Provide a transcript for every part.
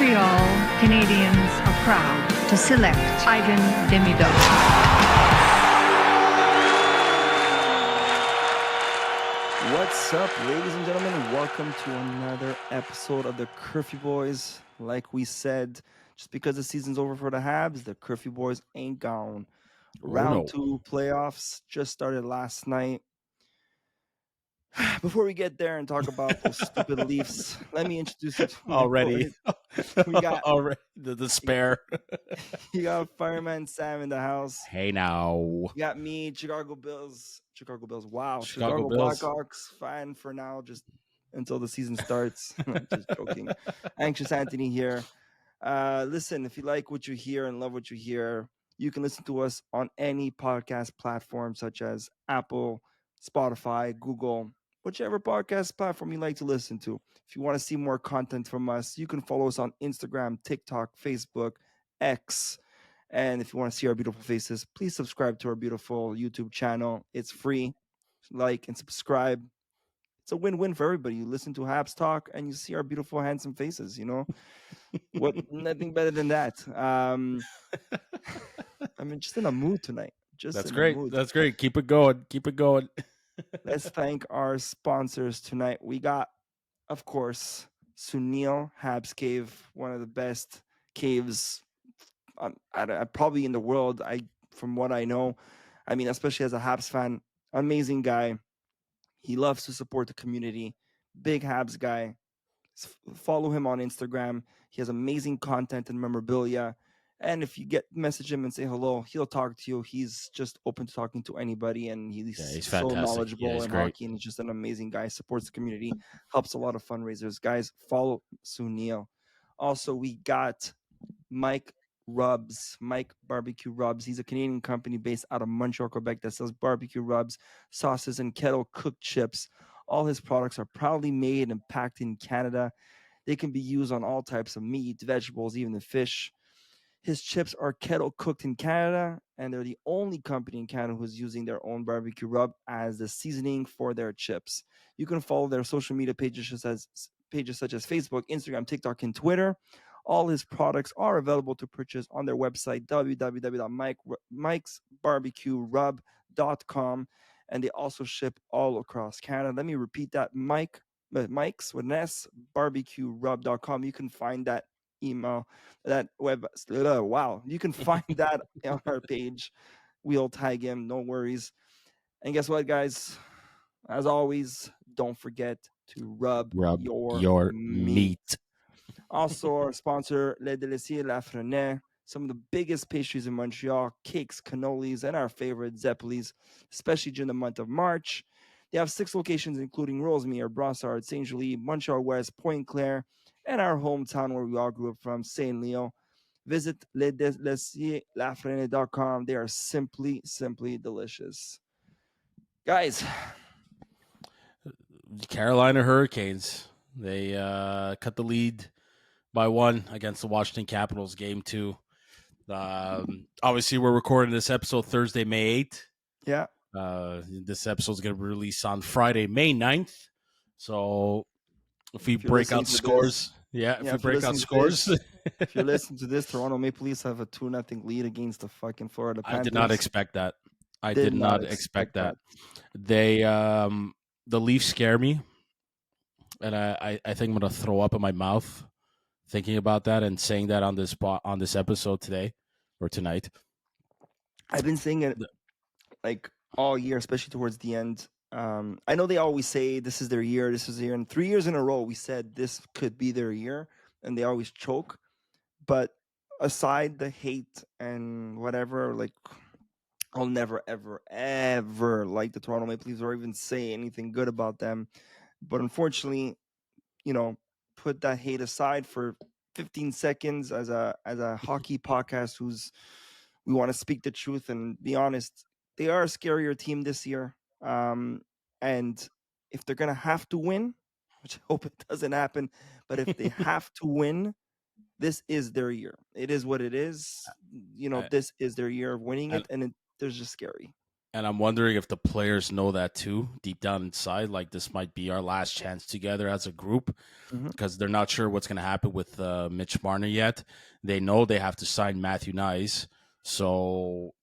Montreal Canadiens are proud to select Ivan Demidov. What's up, ladies and gentlemen? Welcome to another episode of the Curfew Boys. Like we said, just because the season's over for the Habs, the Curfew Boys ain't gone. Round 2 playoffs just started last night. Before we get there and talk about those stupid Leafs, let me introduce you to already. We got already the despair. You got Fireman Sam in the house. Hey now. You got me, Chicago Bills. Wow, Chicago Bills. Bills. Blackhawks fan for now, just until the season starts. Just joking. Anxious Anthony here. Listen, if you like what you hear and love what you hear, you can listen to us on any podcast platform such as Apple, Spotify, Google, whichever podcast platform you like to listen to. If you want to see more content from us, you can follow us on Instagram, TikTok, Facebook, X. And if you want to see our beautiful faces, please subscribe to our beautiful YouTube channel. It's free. Like and subscribe. It's a win-win for everybody. You listen to Habs talk and you see our beautiful, handsome faces, you know? Nothing better than that. I'm just in a mood tonight. That's great. That's great. Keep it going. Let's thank our sponsors tonight. We got, of course, Sunil Habs Cave, one of the best caves probably in the world. From what I know, I mean, especially as a Habs fan, amazing guy. He loves to support the community. Big Habs guy. Follow him on Instagram. He has amazing content and memorabilia. And if you message him and say hello, he'll talk to you. He's just open to talking to anybody, and he's so knowledgeable in hockey. And he's just an amazing guy. Supports the community, helps a lot of fundraisers. Guys, follow Sunil. Also, we got Mike Barbecue Rubs. He's a Canadian company based out of Montreal, Quebec that sells barbecue rubs, sauces, and kettle cooked chips. All his products are proudly made and packed in Canada. They can be used on all types of meat, vegetables, even the fish. His chips are kettle cooked in Canada, and they're the only company in Canada who's using their own barbecue rub as the seasoning for their chips. You can follow their social media pages such as Facebook, Instagram, TikTok, and Twitter. All his products are available to purchase on their website, www.mikesbarbecuerub.com, and they also ship all across Canada. Let me repeat that, Mike's with an S, barbecuerub.com. You can find that email, that web. Wow, you can find that on our page. We'll tag him, no worries. And guess what, guys? As always, don't forget to rub your meat. Also, our sponsor, Les Delicieux Lafreniere, some of the biggest pastries in Montreal, cakes, cannolis, and our favorite Zeppelis, especially during the month of March. They have 6 locations, including Rosemere, Brossard, Saint Julie, Montreal West, Pointe Claire, and our hometown where we all grew up from, Saint Leo. Visit lesdelicieuxlafreniere.com. They are simply delicious. Guys. Carolina Hurricanes. They cut the lead by 1 against the Washington Capitals, game 2. Obviously, we're recording this episode Thursday, May 8th. Yeah. This episode is going to be released on Friday, May 9th. So if we break out scores, if you're listening to this, Toronto Maple Leafs have a 2-0 lead against the fucking Florida Panthers. I did not expect that. I did not expect that. They, the Leafs scare me, and I think I'm going to throw up in my mouth thinking about that and saying that on this episode today or tonight. I've been saying it like all year, especially towards the end. I know they always say this is their year, and 3 years in a row we said this could be their year, and they always choke. But aside the hate and whatever, like, I'll never, ever, ever like the Toronto Maple Leafs or even say anything good about them. But unfortunately, put that hate aside for 15 seconds as a hockey podcast we want to speak the truth and be honest. They are a scarier team this year. And if they're going to have to win, which I hope it doesn't happen, but if they have to win, this is their year. It is what it is. This is their year of winning it, and they're just scary. And I'm wondering if the players know that too, deep down inside. Like, this might be our last chance together as a group, because they're not sure what's going to happen with Mitch Marner yet. They know they have to sign Matthew Nyes, so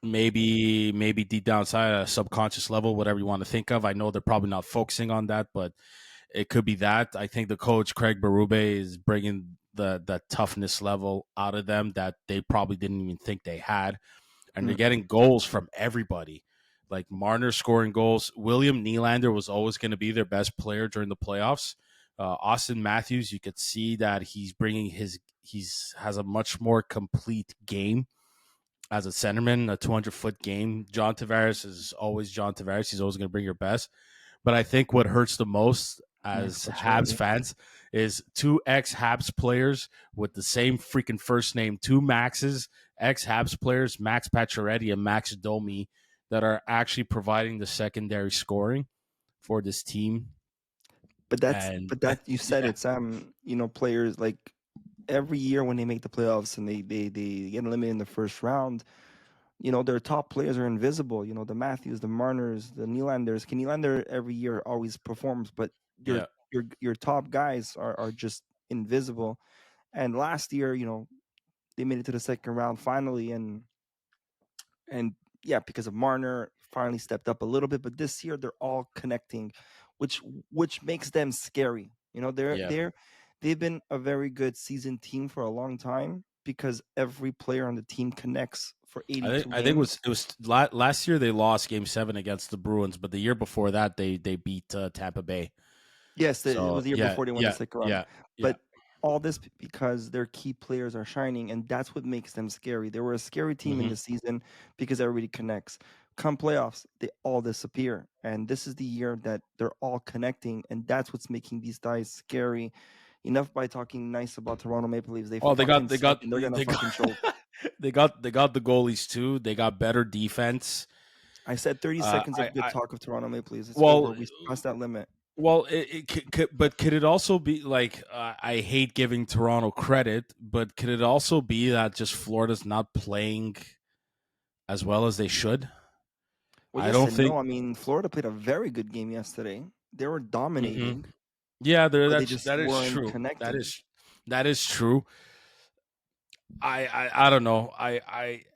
maybe deep down inside, a subconscious level, whatever you want to think of. I know they're probably not focusing on that, but it could be that. I think the coach Craig Berube is bringing the toughness level out of them that they probably didn't even think they had, and they're getting goals from everybody. Like Marner scoring goals. William Nylander was always going to be their best player during the playoffs. Austin Matthews, you could see that he's bringing has a much more complete game as a centerman, a 200-foot game. John Tavares is always John Tavares. He's always going to bring your best. But I think what hurts the most as Habs fans is two ex-Habs players with the same freaking first name, two Maxes, ex-Habs players, Max Pacioretty and Max Domi, that are actually providing the secondary scoring for this team. But that you said it's players like every year when they make the playoffs and they get eliminated in the first round, their top players are invisible. The Matthews, the Marners, the Nylanders. Nylander every year always performs, but your top guys are just invisible. And last year, they made it to the second round finally, and yeah, because of Marner finally stepped up a little bit. But this year they're all connecting, which makes them scary. They've been a very good season team for a long time because every player on the team connects for 82 games. I think it was last year they lost Game 7 against the Bruins, but the year before that they beat Tampa Bay. Yes, it was the year before they won the second round. Yeah, but all this because their key players are shining, and that's what makes them scary. They were a scary team in the season because everybody connects. Come playoffs, they all disappear, and this is the year that they're all connecting, and that's what's making these guys scary. Enough by talking nice about Toronto Maple Leafs. They're gonna fucking choke. They got the goalies too. They got better defense. I said 30 seconds of good talk of Toronto Maple Leafs. It's over. We passed that limit. Well, but could it also be like I hate giving Toronto credit, but could it also be that just Florida's not playing as well as they should? Well, I don't think. No, I mean, Florida played a very good game yesterday. They were dominating. Yeah, that is true. Connecting. That is true. I don't know.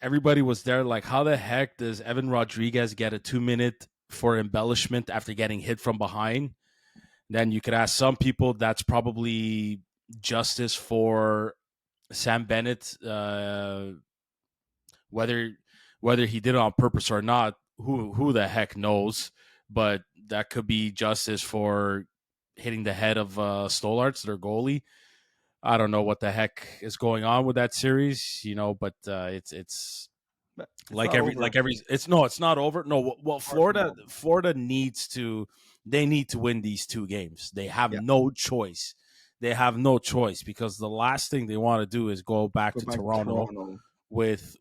Everybody was there. Like, how the heck does Evan Rodriguez get a 2-minute for embellishment after getting hit from behind? Then you could ask some people that's probably justice for Sam Bennett, whether he did it on purpose or not. Who the heck knows? But that could be justice for hitting the head of Stolarz, their goalie. I don't know what the heck is going on with that series, but it's like it's not over. No, well, Florida needs to win these two games. They have no choice. They have no choice because the last thing they want to do is go back to Toronto with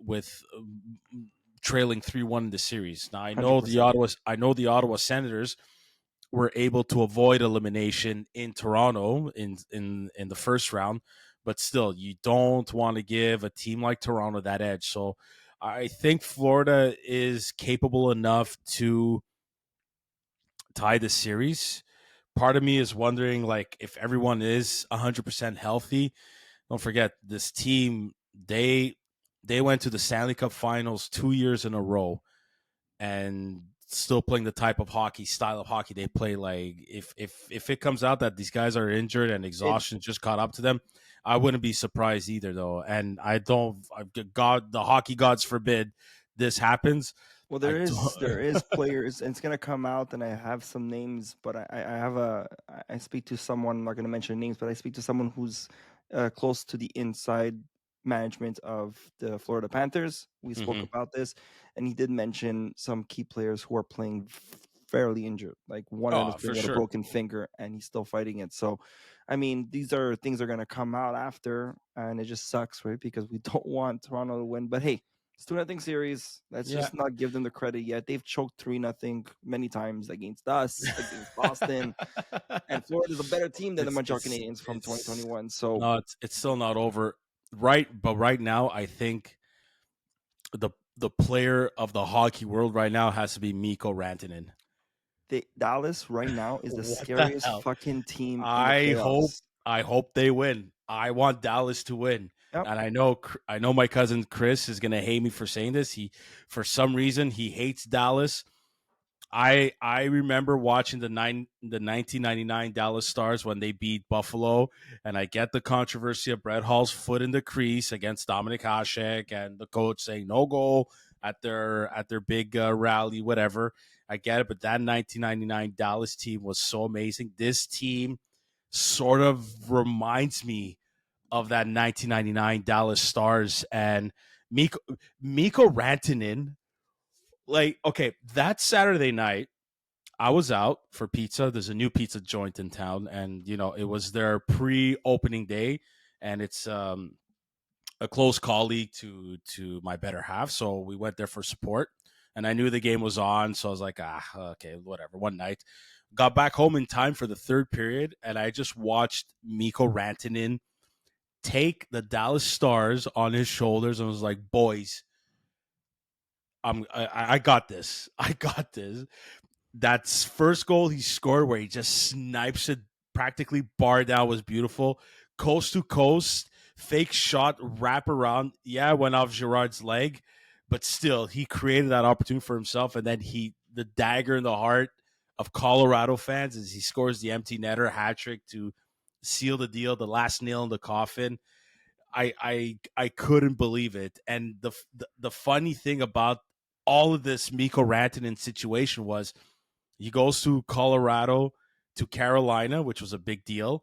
trailing 3-1 in the series. Now I know 100%. the Ottawa Senators were able to avoid elimination in Toronto in the first round, but still, you don't want to give a team like Toronto that edge. So I think Florida is capable enough to tie the series. Part of me is wondering, like, if everyone is 100% healthy. Don't forget, this team, they went to the Stanley Cup Finals 2 years in a row, and still playing the type of style of hockey they play. Like, if it comes out that these guys are injured and exhaustion just caught up to them, I wouldn't be surprised either, though. And the hockey gods forbid this happens. Well, there is players, and it's gonna come out, and I have some names, but I speak to someone. I'm not gonna mention names, but I speak to someone who's close to the inside management of the Florida Panthers. We spoke about this, and he did mention some key players who are playing fairly injured. Like one of them is playing with a broken finger, and he's still fighting it. So, I mean, these are things that are gonna come out after, and it just sucks, right? Because we don't want Toronto to win, but hey. It's 2-0 series. Let's just not give them the credit yet. They've choked 3-0 many times against us, against Boston, and Florida's a better team than the Montreal Canadiens from 2021. So no, it's still not over, right? But right now, I think the player of the hockey world right now has to be Mikko Rantanen. Dallas right now is the What the scariest hell? fucking team in the I playoffs. hope they win. I want Dallas to win. Yep. And I know my cousin Chris is gonna hate me for saying this. He, for some reason, he hates Dallas. I remember watching the 1999 Dallas Stars when they beat Buffalo, and I get the controversy of Brett Hall's foot in the crease against Dominic Hasek and the coach saying no goal at their big rally, whatever. I get it, but that 1999 Dallas team was so amazing. This team sort of reminds me of that 1999 Dallas Stars and Mikko Rantanen. Like, okay, that Saturday night, I was out for pizza. There's a new pizza joint in town, and it was their pre-opening day, and it's a close colleague to my better half, so we went there for support. And I knew the game was on, so I was like, okay, whatever. One night, got back home in time for the third period, and I just watched Mikko Rantanen take the Dallas Stars on his shoulders and was like, boys, I got this. I got this. That first goal he scored where he just snipes it practically bar down was beautiful. Coast to coast, fake shot, wrap around. Yeah, went off Girard's leg, but still he created that opportunity for himself. And then the dagger in the heart of Colorado fans as he scores the empty netter hat trick to seal the deal, the last nail in the coffin. I couldn't believe it. And the funny thing about all of this Mikko Rantanen situation was he goes to Colorado to Carolina, which was a big deal.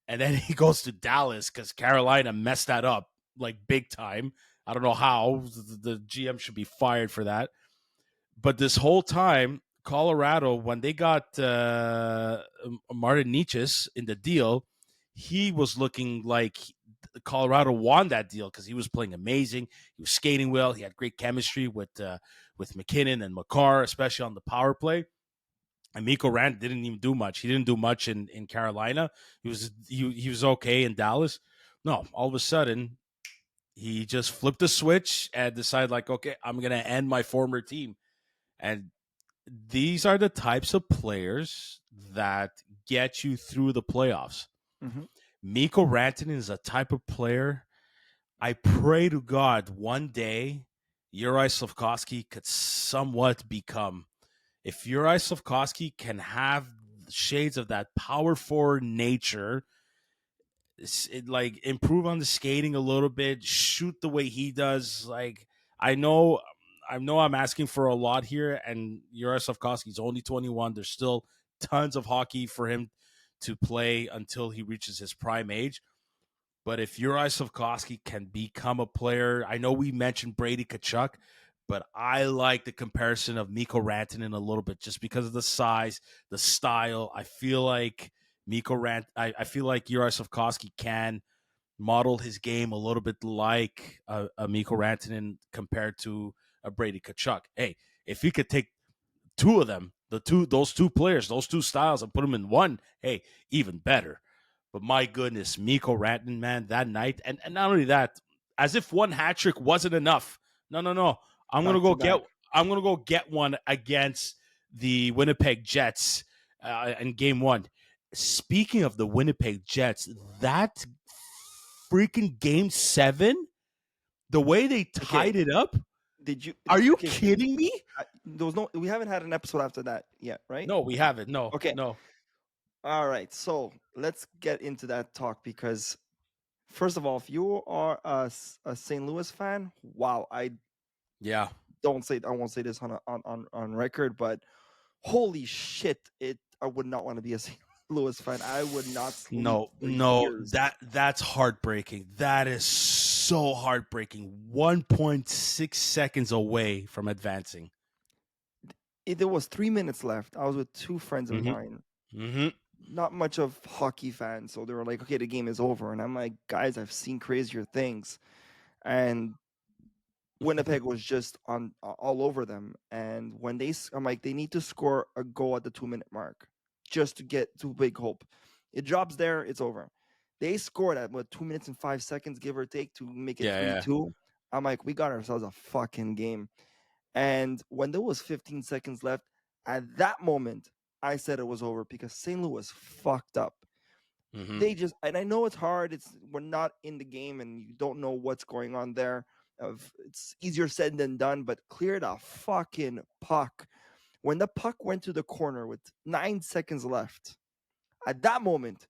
And then he goes to Dallas because Carolina messed that up like big time. I don't know how. The GM should be fired for that. But this whole time, Colorado, when they got Martin Nietzsche in the deal, he was looking like Colorado won that deal because he was playing amazing. He was skating well. He had great chemistry with McKinnon and Makar, especially on the power play. And Mikko Rantanen didn't even do much. He didn't do much in Carolina. He was okay in Dallas. No, all of a sudden he just flipped the switch and decided like, okay, I'm gonna end my former team. And these are the types of players that get you through the playoffs. Mm-hmm. Mikko Rantanen is a type of player. I pray to God one day Juraj Slafkovsky could somewhat become. If Juraj Slafkovsky can have shades of that power forward nature, like improve on the skating a little bit, shoot the way he does. Like I know I'm asking for a lot here, and Juraj Slafkovsky's only 21. There's still tons of hockey for him to play until he reaches his prime age. But if Juraj Slafkovsky can become a player, I know we mentioned Brady Tkachuk, but I like the comparison of Mikko Rantanen a little bit just because of the size, the style. I feel like I feel like Juraj Slafkovsky can model his game a little bit like a Mikko Rantanen compared to a Brady Tkachuk. Hey, if he could take two of them, those two players, those two styles, and put them in one, hey, even better. But my goodness, Mikko Rantanen, man, that night, and not only that, as if one hat trick wasn't enough. No. I'm Back to back. I'm gonna go get one against the Winnipeg Jets in Game 1. Speaking of the Winnipeg Jets, that freaking Game 7, the way they tied it up. Did you? Are you okay, kidding me? We haven't had an episode after that yet, right? No, we haven't. No. Okay. No. All right, so let's get into that talk because, first of all, if you are a St. Louis fan, wow, I won't say this on record, but holy shit, I would not want to be a St. Louis fan. I would not sleep No, for years. that's heartbreaking. That is so heartbreaking. 1.6 seconds away from advancing. There was 3 minutes left. I was with two friends of mine. Mm-hmm. Not much of hockey fans, so they were like, "Okay, the game is over," and I'm like, "Guys, I've seen crazier things," and Winnipeg was just on all over them. And when I'm like, they need to score a goal at the 2-minute mark just to get to Big Hope. It drops there, it's over. They scored at 2 minutes and 5 seconds, give or take, to make it 3-2. I'm like, we got ourselves a fucking game. And when there was 15 seconds left, at that moment, I said it was over because St. Louis fucked up. Mm-hmm. They just, and I know it's hard. We're not in the game and you don't know what's going on there. It's easier said than done, but clear the fucking puck. When the puck went to the corner with 9 seconds left, at that moment,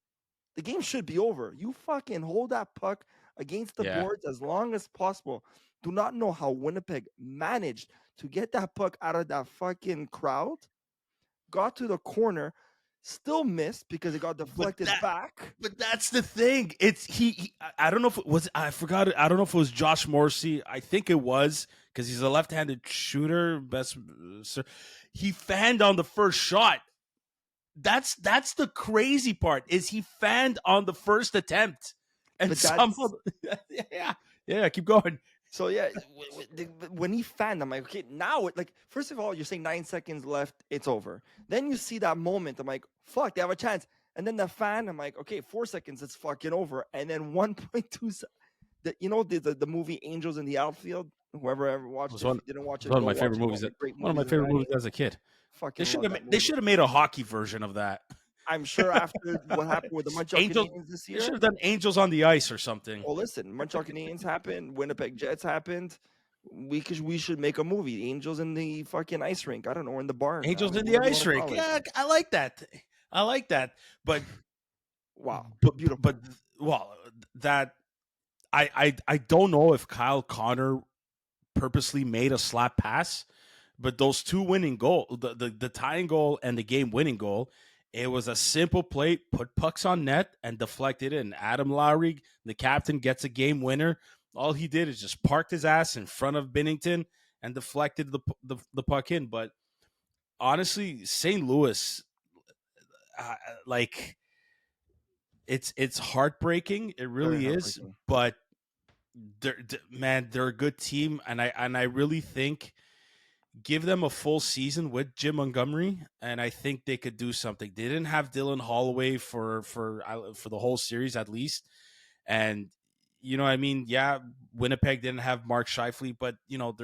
the game should be over. You fucking hold that puck against the Yeah. boards as long as possible. Do not know how Winnipeg managed to get that puck out of that fucking crowd, got to the corner, still missed because it got deflected back. But that's the thing. It's he I don't know if it was, I forgot it. I don't know if it was Josh Morrissey. I think it was, because he's a left-handed shooter. He fanned on the first shot. That's the crazy part, is he fanned on the first attempt, and But somehow yeah, keep going. So yeah, when he fanned, I'm like, okay, now like first of all, you're saying 9 seconds left, it's over. Then you see that moment, I'm like, fuck, they have a chance. And then the fan, I'm like, okay, 4 seconds, it's fucking over. And then 1.2, the movie Angels in the Outfield. Whoever ever watched it, if you didn't watch it, one of go my watch favorite it. movies. One of my favorite movies as a kid. Fucking They should have made a hockey version of that. I'm sure after what happened with the Montreal Canadiens this year, they should have done Angels on the Ice or something. Well, listen, Montreal Canadiens happened, Winnipeg Jets happened. We should make a movie, Angels in the fucking ice rink. I don't know, or in the barn. Angels in the ice rink. Yeah, I like that. But wow, beautiful. But well, that I don't know if Kyle Connor purposely made a slap pass, but those two winning goal, the tying goal and the game winning goal, it was a simple play, put pucks on net and deflected in. Adam Lowry, the captain, gets a game winner. All he did is just parked his ass in front of Binnington and deflected the puck in. But honestly, St. Louis, like, it's heartbreaking. It really is. But they're a good team, and I really think, give them a full season with Jim Montgomery, and I think they could do something. They didn't have Dylan Holloway for the whole series at least, and you know what I mean. Yeah, Winnipeg didn't have Mark Scheifele, but you know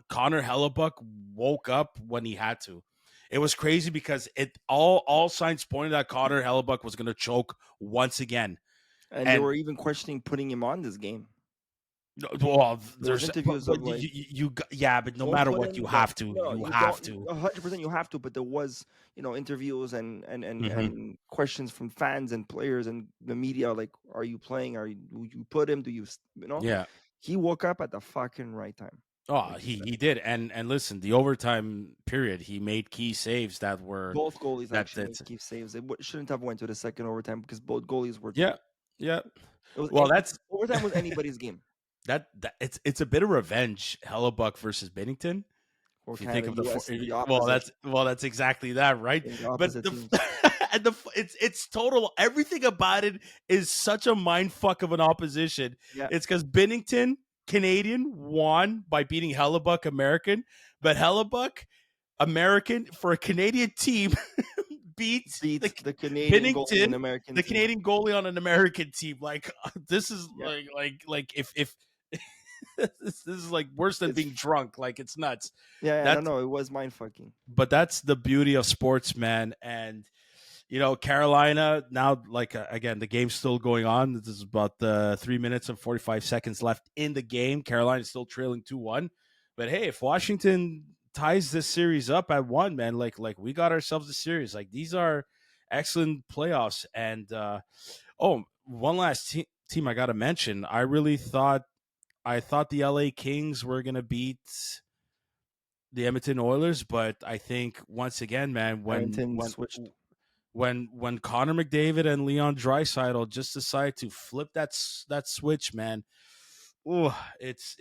Connor Hellebuck woke up when he had to. It was crazy because all signs pointed that Connor Hellebuck was going to choke once again, and they were even questioning putting him on this game. Well, there's interviews but of like but no matter what, you have to. You have to. 100%, you have to. But there was interviews and questions from fans and players and the media, like, are you playing? Do you put him? Do you Yeah. He woke up at the fucking right time. Oh, he did, and listen, the overtime period, he made key saves that were both goalies actually made key saves. It shouldn't have went to the second overtime because both goalies were. Yeah. Overtime was anybody's game. That it's a bit of revenge, Hellebuck versus Binnington. Or if you think of that's exactly that, right? But it's total. Everything about it is such a mind fuck of an opposition. Yeah. It's because Binnington, Canadian, won by beating Hellebuck, American, but Hellebuck, American, for a Canadian team beats the Canadian goalie on American the Canadian goalie on an American team. Like, this is like if this is like worse than being drunk. Like, it's nuts. Yeah, I don't know. It was mind fucking. But that's the beauty of sports, man. And Carolina now, like, again, the game's still going on. This is about 3 minutes and 45 seconds left in the game. Carolina's still trailing 2-1. But hey, if Washington ties this series up at 1, man, like we got ourselves a series. Like, these are excellent playoffs. And one last team I got to mention. I thought the LA Kings were going to beat the Edmonton Oilers, but I think once again, man, when Connor McDavid and Leon Draisaitl just decide to flip that switch, man, it's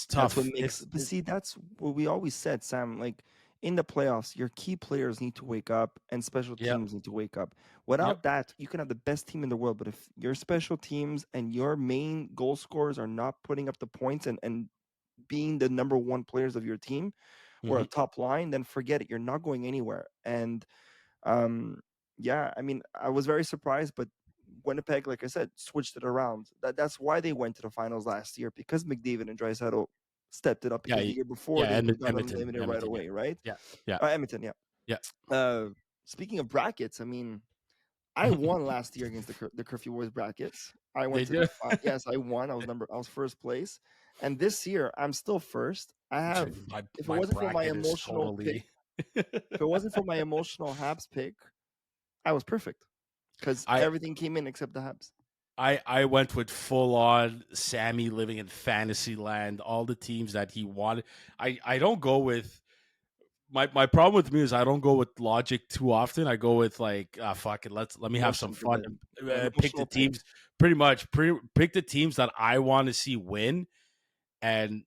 tough. That's what makes. That's what we always said, Sam. Like, in the playoffs, your key players need to wake up, and special teams need to wake up. Without that, you can have the best team in the world, but if your special teams and your main goal scorers are not putting up the points and being the number one players of your team or a top line, then forget it. You're not going anywhere. And I mean, I was very surprised, but Winnipeg, like I said, switched it around. That's why they went to the finals last year, because McDavid and Draisaitl stepped it up. Because the year before they got eliminated right away, right? Yeah. Edmonton, yeah. Speaking of brackets, I mean, I won last year against the CURFEWBOYS brackets. I went to yes, I won. I was first place, and this year I'm still first. I have. If it wasn't for my emotional pick, if it wasn't for my emotional Habs pick, I was perfect, because everything came in except the Habs. I went with full on Sammy living in fantasy land, all the teams that he wanted. I don't go with my problem with me is I don't go with logic too often. I go with like fuck it, let me have some fun and pick the teams pick the teams that I want to see win, and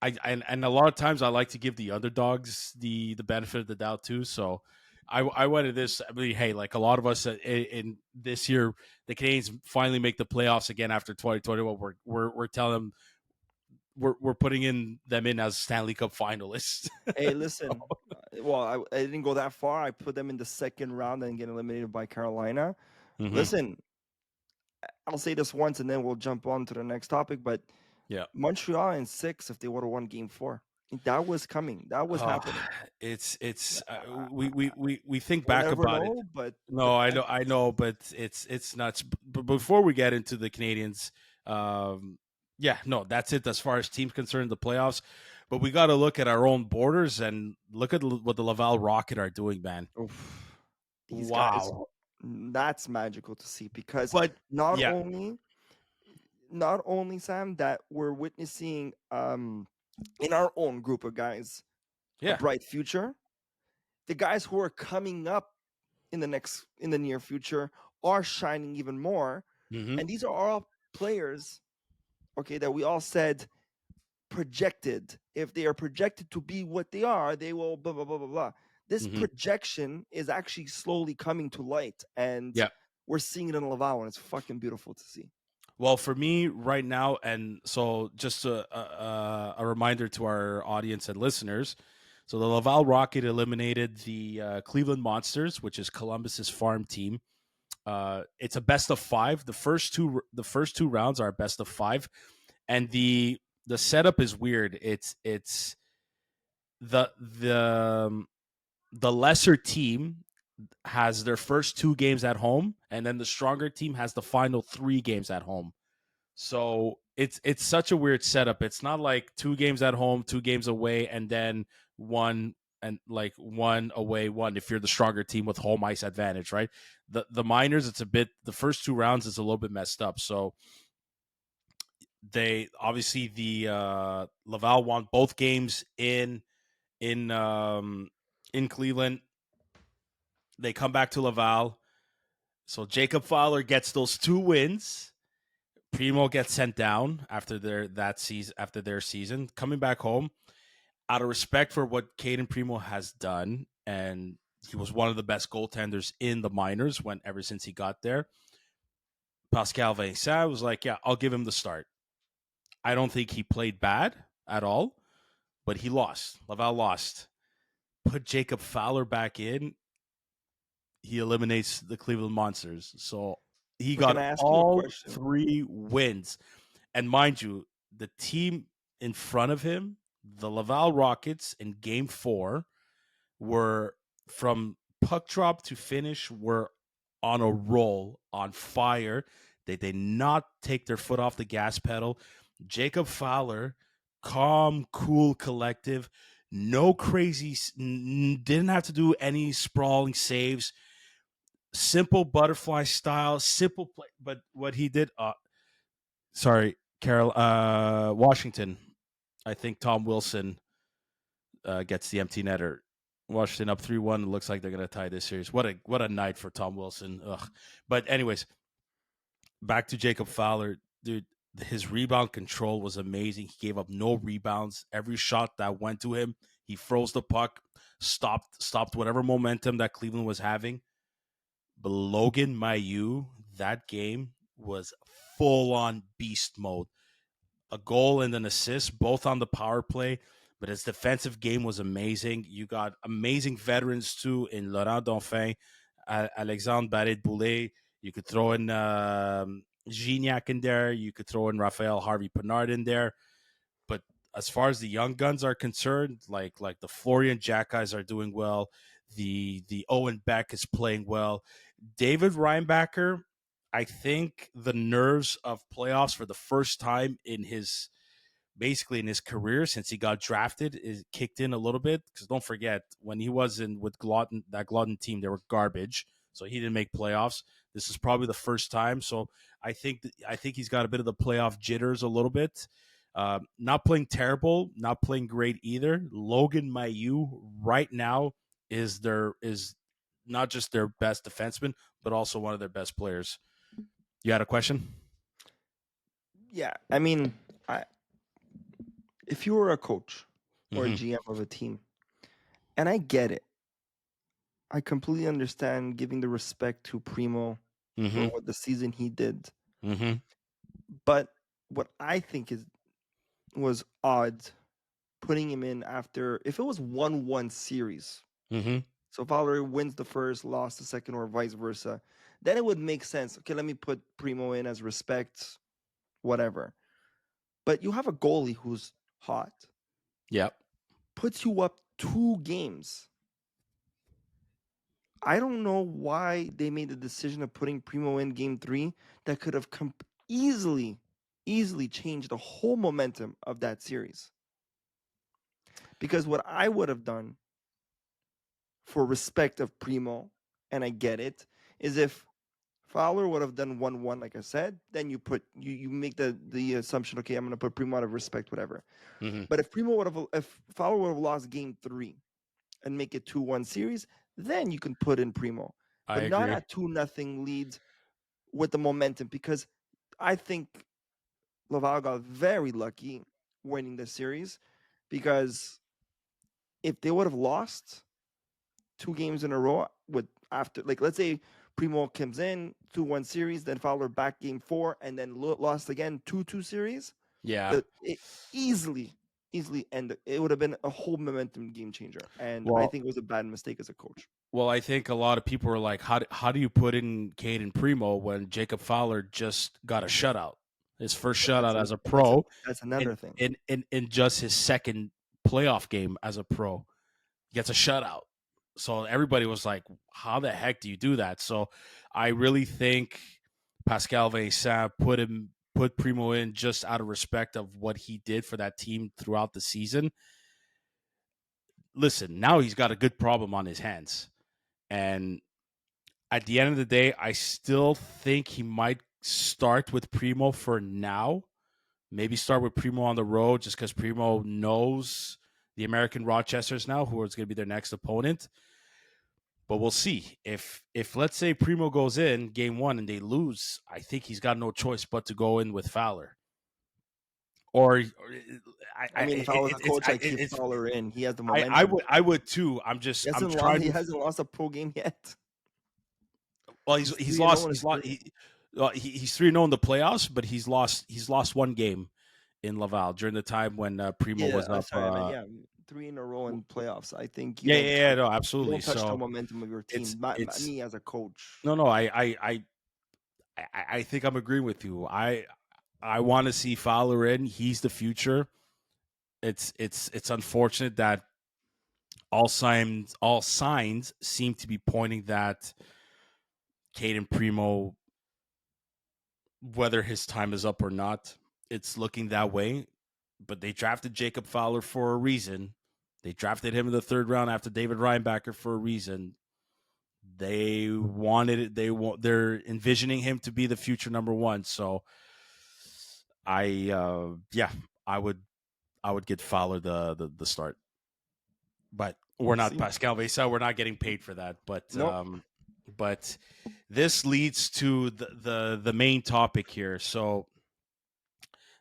and a lot of times I like to give the underdogs the benefit of the doubt too. So I went to this. I mean, hey, like a lot of us in this year, the Canadiens finally make the playoffs again after 2021. We're telling them we're putting them in as Stanley Cup finalists. Hey, listen. Well, I didn't go that far. I put them in the second round and get eliminated by Carolina. Mm-hmm. Listen, I'll say this once and then we'll jump on to the next topic. But yeah, Montreal in 6 if they would have won Game 4. That was coming. That was happening. It's we think back about it. But I know, but it's nuts. But before we get into the Canadiens, that's it as far as teams concerned, the playoffs. But we got to look at our own borders and look at what the Laval Rocket are doing, man. Oof. These guys, that's magical to see, because not only Sam, that we're witnessing in our own group of guys a bright future. The guys who are coming up in the near future are shining even more. Mm-hmm. And these are all players, okay, that we all said projected. If they are projected to be what they are, they will blah blah blah blah blah. This projection is actually slowly coming to light, and we're seeing it in Laval, and it's fucking beautiful to see. Well, for me right now, and so just a reminder to our audience and listeners. So the Laval Rocket eliminated the Cleveland Monsters, which is Columbus's farm team. It's a best of 5. The first two rounds are best of 5, and the setup is weird. It's the lesser team has their first 2 games at home, and then the stronger team has the final 3 games at home. So it's such a weird setup. It's not like 2 games at home, 2 games away, and then one away, one if you're the stronger team with home ice advantage, right? The minors, it's a bit, the first 2 rounds is a little bit messed up. So they obviously the Laval won both games in Cleveland. They come back to Laval. So Jacob Fowler gets those 2 wins. Primo gets sent down after their season. Coming back home, out of respect for what Caden Primo has done, and he was one of the best goaltenders in the minors ever since he got there. Pascal Vincent was like, "Yeah, I'll give him the start." I don't think he played bad at all, but he lost. Laval lost. Put Jacob Fowler back in. He eliminates the Cleveland Monsters. So he got all 3 wins. And mind you, the team in front of him, the Laval Rockets, in Game 4, were from puck drop to finish, were on a roll, on fire. They did not take their foot off the gas pedal. Jacob Fowler, calm, cool, collective, no crazy, didn't have to do any sprawling saves. Simple butterfly style, simple play. But what he did, Washington. I think Tom Wilson gets the empty netter. Washington up 3-1. It looks like they're going to tie this series. What a night for Tom Wilson. Ugh. But anyways, back to Jacob Fowler. Dude, his rebound control was amazing. He gave up no rebounds. Every shot that went to him, he froze the puck, stopped whatever momentum that Cleveland was having. But Logan Mailloux, that game was full-on beast mode. A goal and an assist, both on the power play. But his defensive game was amazing. You got amazing veterans, too, in Laurent Dauphin, Alexandre Barré-Boulet, You could throw in Gignac in there. You could throw in Raphael Harvey-Pinard in there. But as far as the young guns are concerned, like the Florian Jack guys are doing well. The Owen Beck is playing well. David Reinbacher, I think the nerves of playoffs for the first time in his career since he got drafted is kicked in a little bit, because don't forget, when he was in with that Glutton team, they were garbage, so he didn't make playoffs. This is probably the first time, so I think he's got a bit of the playoff jitters a little bit. Not playing terrible, not playing great either. Logan Mailloux right now is not just their best defenseman, but also one of their best players. You had a question? Yeah, I mean, if you were a coach or a GM of a team, and I get it, I completely understand giving the respect to Primo for what the season he did. But what I think was odd, putting him in after, if it was 1-1 series, so Fowler wins the first, lost the second, or vice versa, then it would make sense. Okay, let me put Primo in as respect, whatever. But you have a goalie who's hot. Yep. Puts you up 2 games. I don't know why they made the decision of putting Primo in game 3 that could have easily changed the whole momentum of that series. Because what I would have done for respect of Primo, and I get it, is if Fowler would have done 1-1, like I said, then you make the assumption, okay, I'm going to put Primo out of respect, whatever. But if Fowler would have lost game 3 and make it 2-1 series, then you can put in Primo. But not at 2-0 leads with the momentum, because I think Laval got very lucky winning the series, because if they would have lost 2 games in a row let's say Primo comes in 2-1 series, then Fowler back game 4, and then lost again 2-2 series. Yeah, it easily ended. It would have been a whole momentum game changer, and I think it was a bad mistake as a coach. Well, I think a lot of people were like, how do you put in Caden Primo when Jacob Fowler just got a shutout? His first shutout as a pro. That's another thing. In just his second playoff game as a pro, he gets a shutout. So everybody was like, how the heck do you do that? So I really think Pascal Vincent put Primo in just out of respect of what he did for that team throughout the season. Listen, now he's got a good problem on his hands. And at the end of the day, I still think he might start with Primo for now. Maybe start with Primo on the road, just because Primo knows the American Rochesters now, who is going to be their next opponent. But we'll see. If let's say Primo goes in game 1 and they lose, I think he's got no choice but to go in with Fowler. If I was a coach, I'd keep Fowler in. He has the momentum. I would too. He hasn't lost a pro game yet. Well, he's 3-0 in the playoffs, but he's lost 1 game in Laval during the time when Primo was up. 3 in a row in playoffs. I think. No, absolutely. You don't touch the momentum of your team. Me as a coach. No, I think I'm agreeing with you. I want to see Fowler in. He's the future. It's unfortunate that all signs seem to be pointing that Caden Primo, whether his time is up or not, it's looking that way. But they drafted Jacob Fowler for a reason. They drafted him in the 3rd round after David Reinbacher for a reason. They wanted it. They're envisioning him to be the future number 1. So I would get Fowler the start. But we're not Pascal Vincent. We're not getting paid for that. But nope. But this leads to the main topic here. So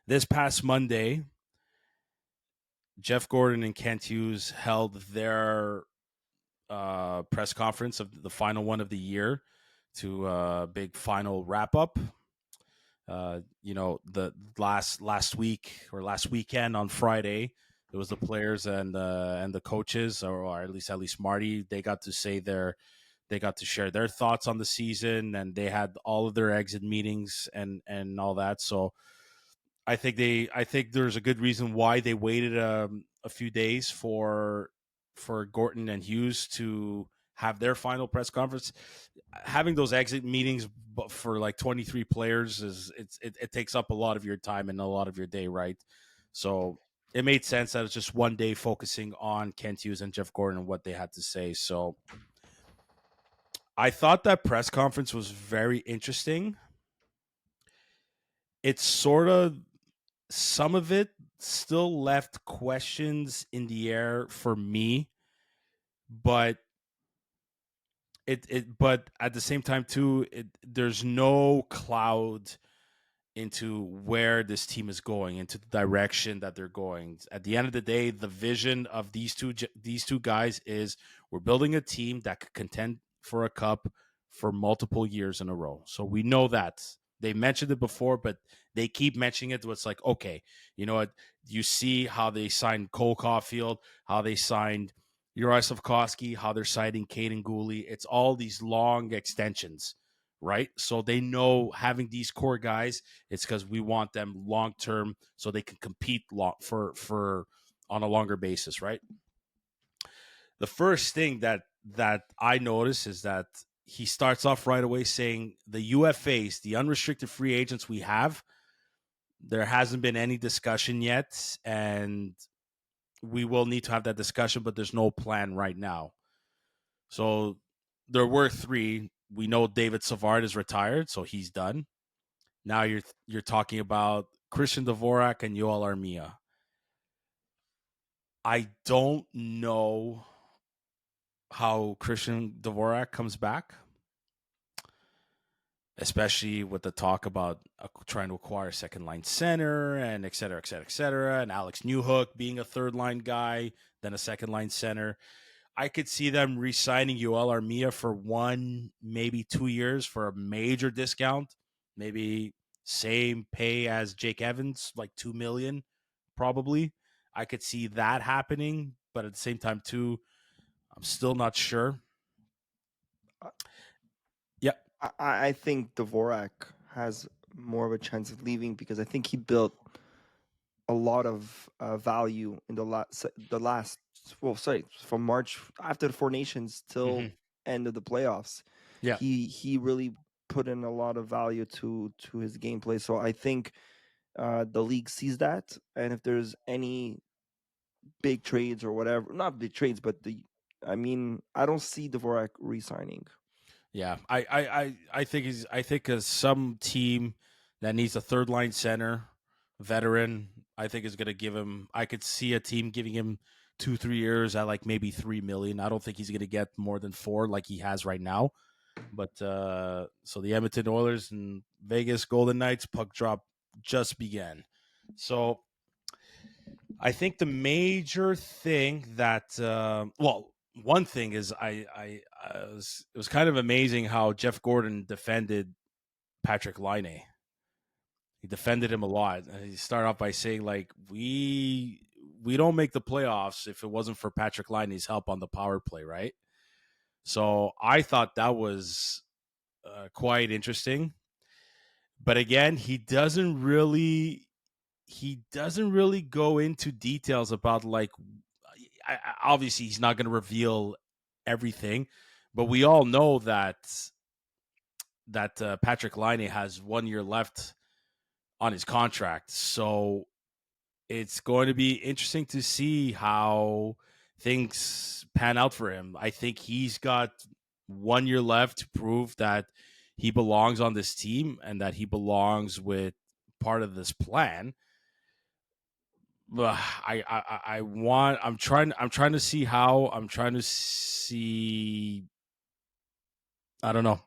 this past Monday, Jeff Gorton and Kent Hughes held their press conference of the final one of the year to a big final wrap up. The last weekend on Friday, it was the players and the coaches, or at least Marty. They got to say their They got to share their thoughts on the season, and they had all of their exit meetings and all that. So I think there's a good reason why they waited a few days for Gorton and Hughes to have their final press conference. Having those exit meetings for like 23 players it takes up a lot of your time and a lot of your day, right? So it made sense that it's just one day focusing on Kent Hughes and Jeff Gorton and what they had to say. So I thought that press conference was very interesting. It's sort of, some of it still left questions in the air for me, but but at the same time too, there's no cloud into where this team is going, into the direction that they're going. At the end of the day, the vision of these two guys is, we're building a team that could contend for a cup for multiple years in a row. So we know that. They mentioned it before, but they keep mentioning it. It's like, okay, you know what? You see how they signed Cole Caulfield, how they signed Uri Slafkovsky, how they're signing Caden Gooley. It's all these long extensions, right? So they know having these core guys, it's because we want them long term so they can compete for on a longer basis, right? The first thing that I notice is that he starts off right away saying the UFAs, the unrestricted free agents we have, there hasn't been any discussion yet, and we will need to have that discussion, but there's no plan right now. So there were three. We know David Savard is retired, so he's done. Now you're talking about Christian Dvorak and Yoel Armia. I don't know how Christian Dvorak comes back, especially with the talk about trying to acquire a second line center and et cetera, et cetera, et cetera. And Alex Newhook being a third line guy, then a second line center. I could see them re-signing Yoel Armia for 1, maybe 2 years for a major discount, maybe same pay as Jake Evans, like $2 million, probably. I could see that happening, but at the same time, too, I'm still not sure. Yeah, I think Dvorak has more of a chance of leaving because I think he built a lot of value in the last from March after the Four Nations till end of the playoffs. Yeah. He really put in a lot of value to his gameplay. So I think the league sees that, and if there's any big trades or whatever, not big trades, but I don't see Dvorak re-signing. Yeah, I think as some team that needs a third line center, veteran, I think is going to give him. I could see a team giving him 2-3 years at like maybe $3 million. I don't think he's going to get more than 4 like he has right now. But so the Edmonton Oilers and Vegas Golden Knights puck drop just began. So I think the major thing that one thing is it was kind of amazing how Jeff Gorton defended Patrick Laine. He defended him a lot. And he started off by saying, like, we don't make the playoffs if it wasn't for Patrick Laine's help on the power play, right? So I thought that was quite interesting. But again, he doesn't really go into details about, like, obviously he's not going to reveal everything, but we all know that Patrick Laine has 1 year left on his contract. So it's going to be interesting to see how things pan out for him. I think he's got 1 year left to prove that he belongs on this team and that he belongs with part of this plan. I'm trying to see how. I don't know.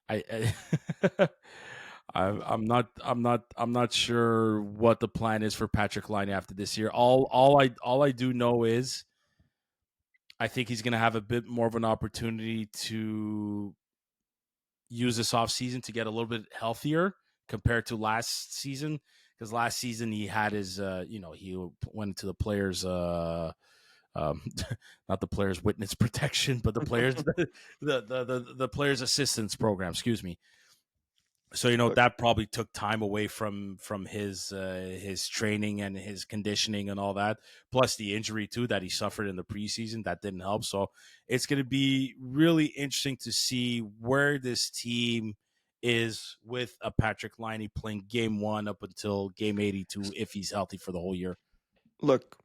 I I'm not sure what the plan is for Patrick Laine after this year. All I do know is I think he's going to have a bit more of an opportunity to use this offseason to get a little bit healthier compared to last season, because last season he had his he went to the players Not the players' witness protection, but the players the players' assistance program. Excuse me. So Look, that probably took time away from his training and his conditioning and all that. Plus the injury too that he suffered in the preseason that didn't help. So it's going to be really interesting to see where this team is with a Patrick Laine playing game 1 up until game 82 if he's healthy for the whole year. Look,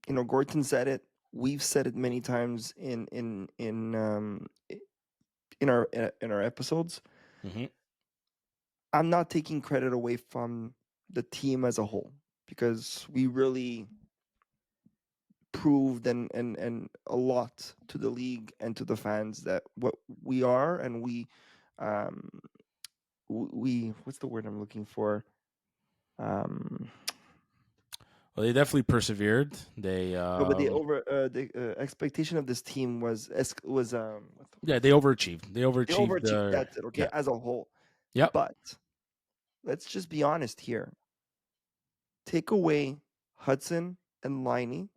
Gorton said it. We've said it many times in our episodes. Mm-hmm. I'm not taking credit away from the team as a whole because we really proved and a lot to the league and to the fans that what we are, and we what's the word I'm looking for? Well, they definitely persevered. They No, but the expectation of this team was yeah, they overachieved. They overachieved. That's it. Okay, yeah. as a whole. Yep. But let's just be honest here. Take away Hudson and Laine,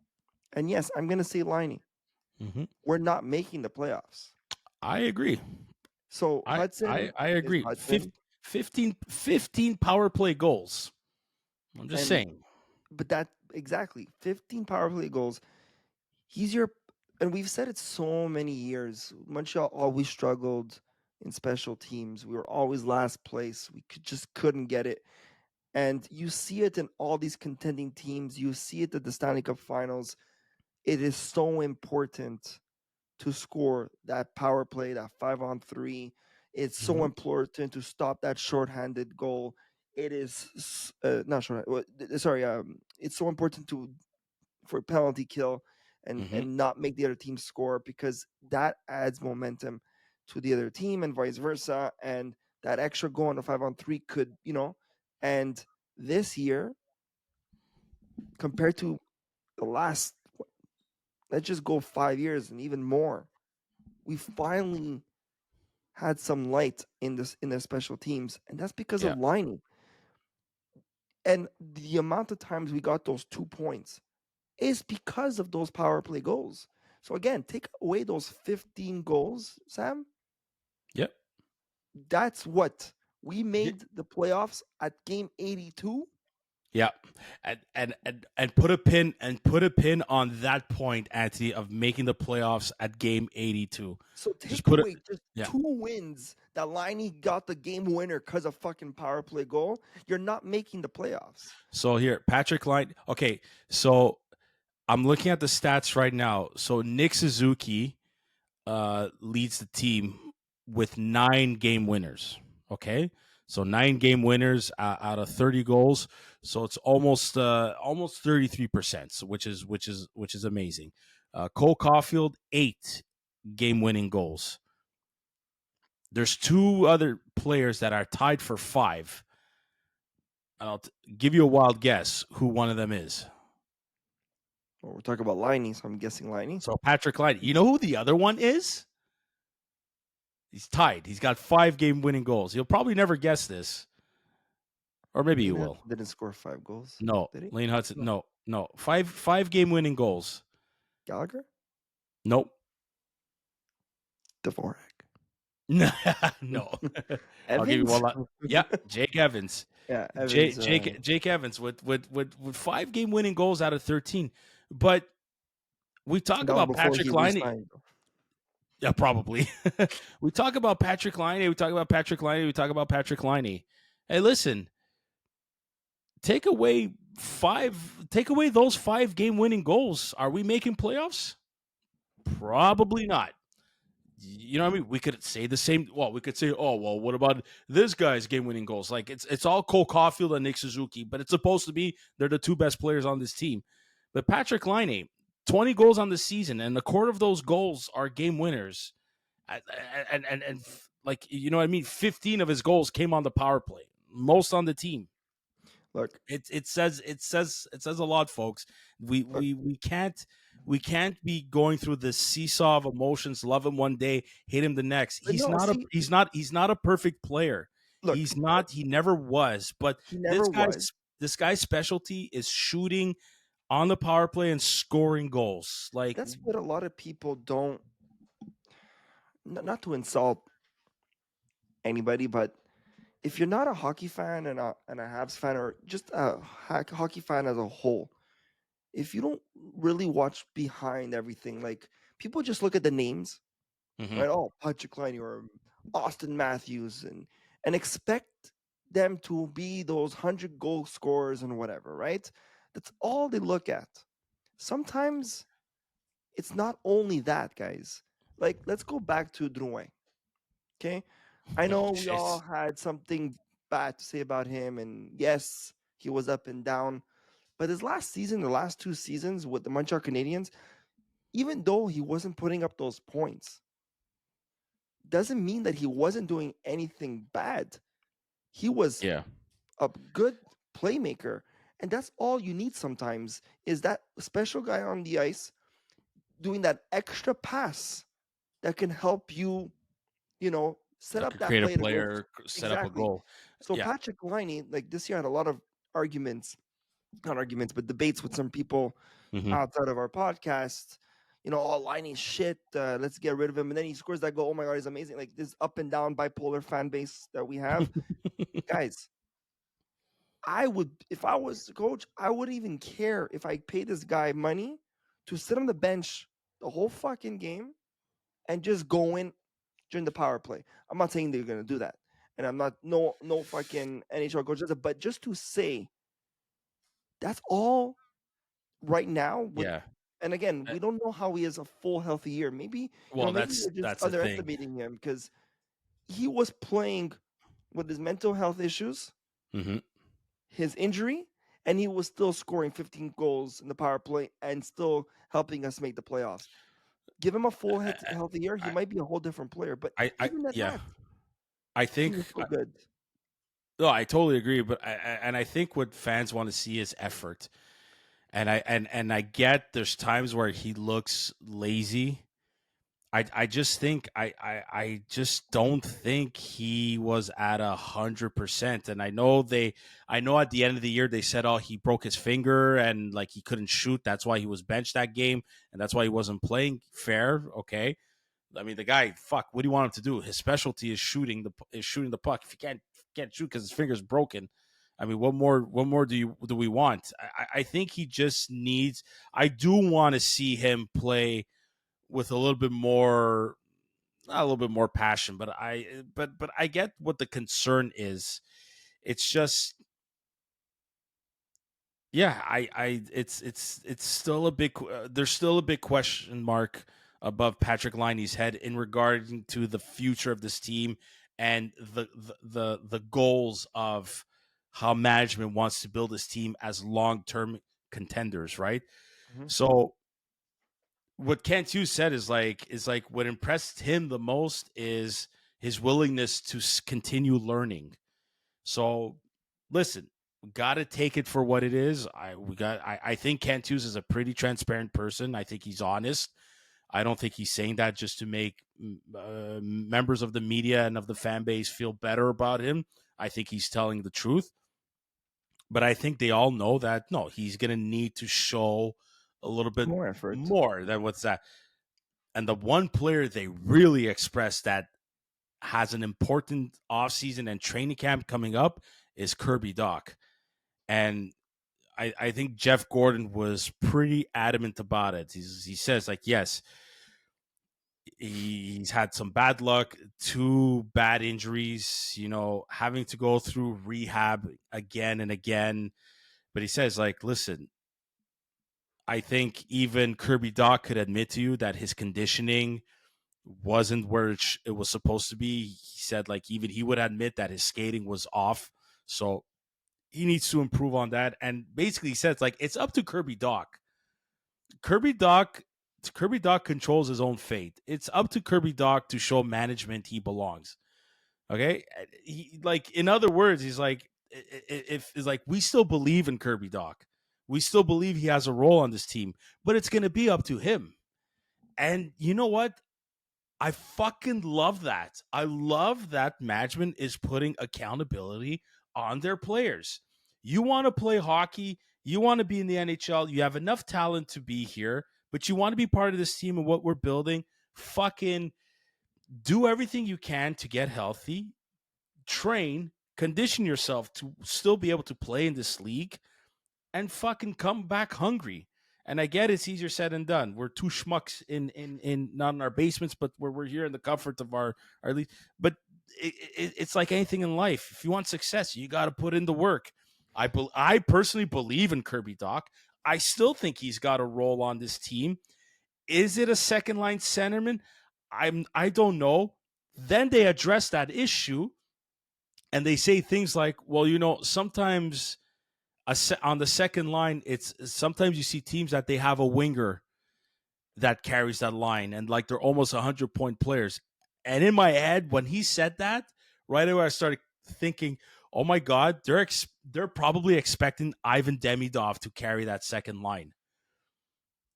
and yes, I'm gonna say Laine. Mm-hmm. We're not making the playoffs. I agree. So Hudson, I agree. Hudson. 15 power play goals. I'm just saying. But that exactly 15 power play goals. And we've said it so many years. Montreal always struggled in special teams. We were always last place. We just couldn't get it. And you see it in all these contending teams. You see it at the Stanley Cup Finals. It is so important to score that power play, that 5-on-3. It's so important to stop that shorthanded goal. It is not short. Sorry, it's so important for penalty kill and not make the other team score because that adds momentum to the other team and vice versa. And that extra goal on the 5-on-3 could, and this year compared to the last, let's just go 5 years and even more, we finally had some light in the special teams, and that's because of Laine. And the amount of times we got those 2 points is because of those power play goals. So again, take away those 15 goals, Sam. Yep. That's what we made the playoffs at game 82. Yeah, and put a pin on that point, Anthony, of making the playoffs at game 82. So take away just 2 wins that Laine got the game winner because of fucking power play goal. You're not making the playoffs. So here, Patrick Laine. Okay, so I'm looking at the stats right now. So Nick Suzuki leads the team with 9 game winners. Okay, so 9 game winners out of 30 goals. So it's almost 33%, which is amazing. Cole Caulfield 8 game winning goals. There's 2 other players that are tied for 5. I'll give you a wild guess who one of them is. Well, we're talking about Laine, so I'm guessing Laine. So Patrick Laine. You know who the other one is? He's tied. He's got 5 game winning goals. You'll probably never guess this. Or maybe you will. Didn't score 5 goals. No. Did he? Lane Hudson. No. 5 game winning goals. Gallagher? Nope. Dvorak. No. Evans? I'll give you one. Yeah, Jake Evans. Yeah, Evans, Jake Evans with 5 game winning goals out of 13. But we talk about Patrick Laine. Yeah, probably. We talk about Patrick Laine. We talk about Patrick Laine. Hey, listen. Take away those 5 game winning goals. Are we making playoffs? Probably not. You know what I mean? We could say the same. Well, we could say, oh, well, what about this guy's game winning goals? Like it's all Cole Caulfield and Nick Suzuki, but it's supposed to be they're the 2 best players on this team. But Patrick Laine, 20 goals on the season, and a quarter of those goals are game winners. And like, you know what I mean? 15 of his goals came on the power play, most on the team. Look, it says a lot, folks. We can't be going through this seesaw of emotions. Love him one day, hate him the next. He's not a perfect player. Look, he's not. He never was. But this guy's specialty is shooting on the power play and scoring goals. Like, that's what a lot of people don't. Not to insult anybody, but if you're not a hockey fan and a Habs fan, or just a hockey fan as a whole, if you don't really watch behind everything, like people just look at the names, right? Oh, Patrick Laine or Austin Matthews, and expect them to be those 100 goal scorers and whatever, right? That's all they look at. Sometimes it's not only that, guys. Like, let's go back to Drouin. Okay, I know we all had something bad to say about him, and yes, he was up and down. But his last season, the last 2 seasons with the Montreal Canadiens, even though he wasn't putting up those points, doesn't mean that he wasn't doing anything bad. He was yeah, a good playmaker, and that's all you need sometimes is that special guy on the ice doing that extra pass that can help you, set like up a that creative play to go. player set up a Exactly. goal. So Yeah. Patrick Laine, like this year, had a lot of arguments, not arguments, but debates with some people outside of our podcast. Oh, Liney's shit. Let's get rid of him. And then he scores that goal. Oh my God, he's amazing. Like this up and down bipolar fan base that we have. Guys, if I was the coach, I wouldn't even care if I paid this guy money to sit on the bench the whole fucking game and just go in during the power play. I'm not saying they're gonna do that. And I'm not no fucking NHL coach, but just to say that's all right now with. Yeah. And again, we don't know how he is a full healthy year. Maybe Well, maybe we're just that's the thing. underestimating him because he was playing with his mental health issues, his injury, and he was still scoring 15 goals in the power play and still helping us make the playoffs. Give him a full healthy year, he might be a whole different player. But even at that, I he think was so good. no, I totally agree. But I think what fans want to see is effort. And I get there's times where he looks lazy. I just think I just don't think he was at 100%. And I know at the end of the year they said, oh, he broke his finger and like he couldn't shoot. That's why he was benched that game, and that's why he wasn't playing. Fair, okay. I mean, the guy, fuck, what do you want him to do? His specialty is shooting the puck. If he can't shoot because his finger's broken, I mean, what more do we want? I think he just needs. I do want to see him play with a little bit more, not a little bit more passion, but I get what the concern is. It's just, yeah, it's still a big. There's still a big question mark above Patrick Liney's head in regarding to the future of this team and the goals of how management wants to build this team as long-term contenders, right? Mhm. So what Kent Hughes said is like what impressed him the most is his willingness to continue learning. So listen, we got to take it for what it is. I think Kent Hughes is a pretty transparent person. I think he's honest. I don't think he's saying that just to make members of the media and of the fan base feel better about him. I think he's telling the truth. But I think they all know that, no, he's going to need to show a little bit More effort. more than what's that. And the one player they really expressed that has an important offseason and training camp coming up is Kirby Dach. And I think Jeff Gorton was pretty adamant about it. He says, like, yes, he's had some bad luck, 2 bad injuries, having to go through rehab again and again. But he says, like, listen, I think even Kirby Dach could admit to you that his conditioning wasn't where it was supposed to be. He said, like, even he would admit that his skating was off. So he needs to improve on that. And basically he says, like, it's up to Kirby Dach. Kirby Dach controls his own fate. It's up to Kirby Dach to show management he belongs. Okay? In other words, he's like, if it's like, we still believe in Kirby Dach. We still believe he has a role on this team, but it's going to be up to him. And you know what? I fucking love that. I love that management is putting accountability on their players. You want to play hockey, You want to be in the NHL. You have enough talent to be here, but you want to be part of this team and what we're building. Fucking do everything you can to get healthy, train, condition yourself to still be able to play in this league, and fucking come back hungry. And I get it's easier said than done. We're two schmucks in not in our basements, but we're here in the comfort of our league. But it's like anything in life. If you want success, you got to put in the work. I personally believe in Kirby Dach. I still think he's got a role on this team. Is it a second line centerman? I don't know. Then they address that issue, and they say things like, "Well, sometimes on the second line, it's sometimes you see teams that they have a winger that carries that line, and like they're almost 100-point players." And in my head, when he said that, right away I started thinking, "Oh my God, they're probably expecting Ivan Demidov to carry that second line."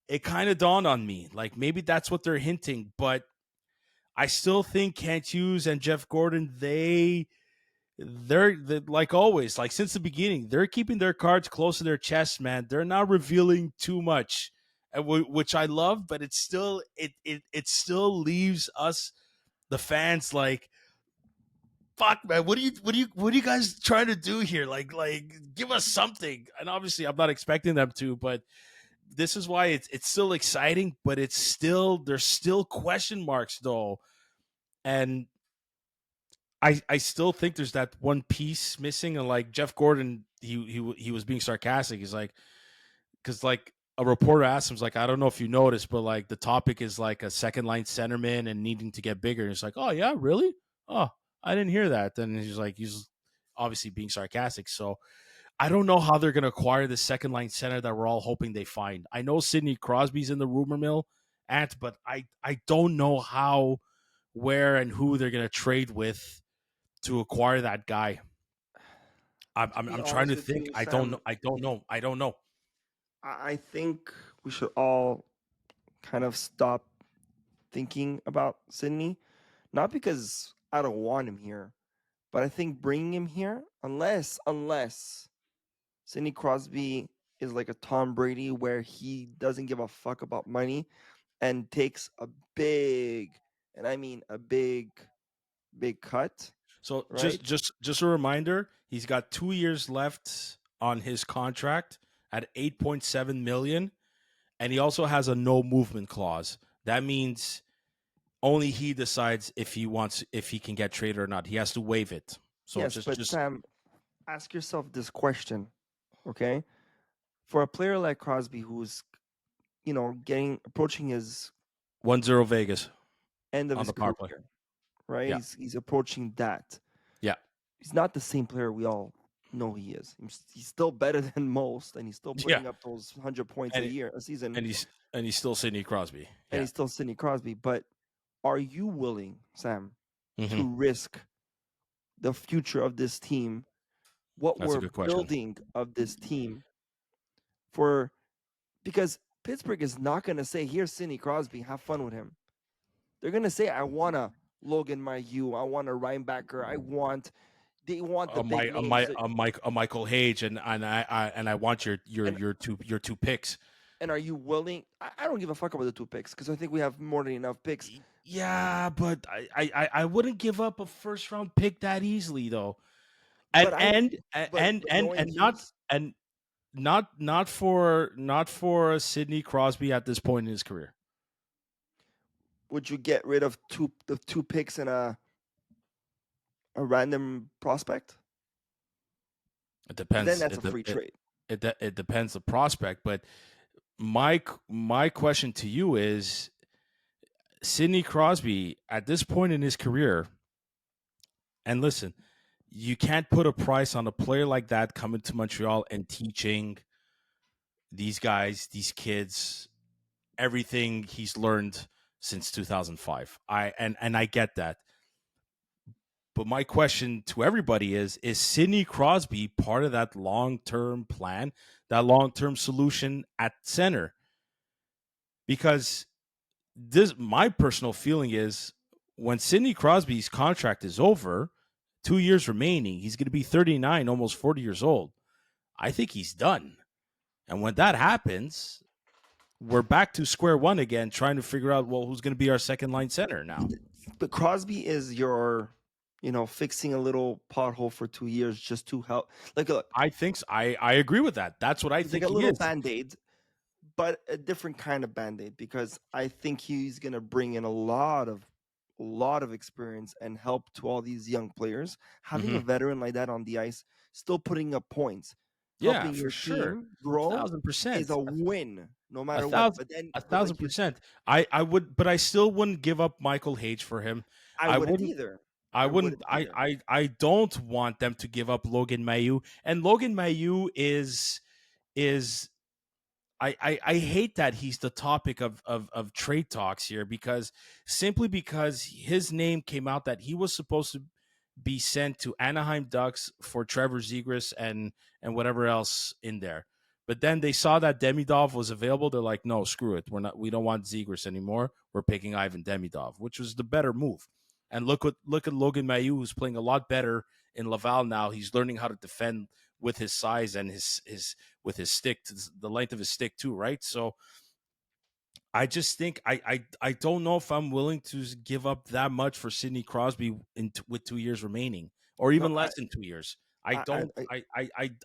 It kind of dawned on me, like maybe that's what they're hinting, but I still think Kent Hughes and Jeff Gorton, they're like always, like since the beginning, they're keeping their cards close to their chest, man. They're not revealing too much, which I love, but it still leaves us, the fans, like, fuck, man, what are you guys trying to do here? Like give us something. And obviously I'm not expecting them to, but this is why it's still exciting, but there's still question marks though. And I still think there's that one piece missing. And like Jeff Gorton, he was being sarcastic. He's like, because like a reporter asked him, like, I don't know if you noticed, but like the topic is like a second line centerman and needing to get bigger. And it's like, oh yeah, really? Oh, I didn't hear that. And he's obviously being sarcastic. So I don't know how they're going to acquire the second line center that we're all hoping they find. I know Sidney Crosby's in the rumor mill, but I don't know how, where, and who they're going to trade with to acquire that guy. I'm trying to think. I don't know. I think we should all kind of stop thinking about Sidney, not because I don't want him here, but I think bringing him here, unless Sidney Crosby is like a Tom Brady where he doesn't give a fuck about money and takes a big, and I mean a big cut. So right? just a reminder, he's got 2 years left on his contract at $8.7 million, and he also has a no movement clause. That means only he decides if he can get traded or not. He has to waive it. So yes, but Sam, ask yourself this question, okay? For a player like Crosby, who's approaching his 1-0 Vegas end of on his the power play, career, right? Yeah. He's approaching that. Yeah, he's not the same player we all know he is. He's still better than most, and he's still putting up those 100 points a season. And he's still Sidney Crosby. And he's still Sidney Crosby. But are you willing, Sam, to risk the future of this team, what That's we're building of this team, because Pittsburgh is not going to say, here's Sidney Crosby, have fun with him. They're going to say, I want a Logan Mailloux, I want a Reinbacher, they want the big names. A Michael Hage, and I want your two picks. And are you willing? I don't give a fuck about the 2 picks because I think we have more than enough picks. Yeah, but I wouldn't give up a first round pick that easily though. Not for Sidney Crosby at this point in his career. Would you get rid of the two picks and a random prospect? It depends. Then that's a free trade. It depends the prospect, but my question to you is, Sidney Crosby at this point in his career, and listen, you can't put a price on a player like that coming to Montreal and teaching these guys, these kids, everything he's learned since 2005. I get that. But my question to everybody is Sidney Crosby part of that long-term plan, that long-term solution at center? Because my personal feeling is when Sidney Crosby's contract is over, 2 years remaining, he's going to be 39, almost 40 years old. I think he's done. And when that happens, we're back to square one again, trying to figure out, well, who's going to be our second line center now. But Crosby is your, fixing a little pothole for 2 years just to help. Like, I think so. I agree with that. That's what I it's think like a he little is. Band-Aid, but a different kind of Band-Aid, because I think he's gonna bring in a lot of experience and help to all these young players. Having a veteran like that on the ice, still putting up points, Yeah, helping for your sure. team grow, is 1,000%. a win, no A matter what. thousand, But then, a but thousand like you, percent. I would, but I still wouldn't give up Michael Hage for him. I I wouldn't wouldn't. either. I I wouldn't. wouldn't I, either. I I don't want them to give up Logan Mailloux. And Logan Mailloux is I hate that he's the topic of trade talks here, because simply because his name came out that he was supposed to be sent to Anaheim Ducks for Trevor Zegras and whatever else in there. But then they saw that Demidov was available. They're like, no, screw it. We don't want Zegras anymore. We're picking Ivan Demidov, which was the better move. And look at Logan Mailloux, who's playing a lot better in Laval now. He's learning how to defend with his size and his with his stick, the length of his stick too, right? So I just think I don't know if I'm willing to give up that much for Sidney Crosby with 2 years remaining, or No, even less than 2 years. I I, don't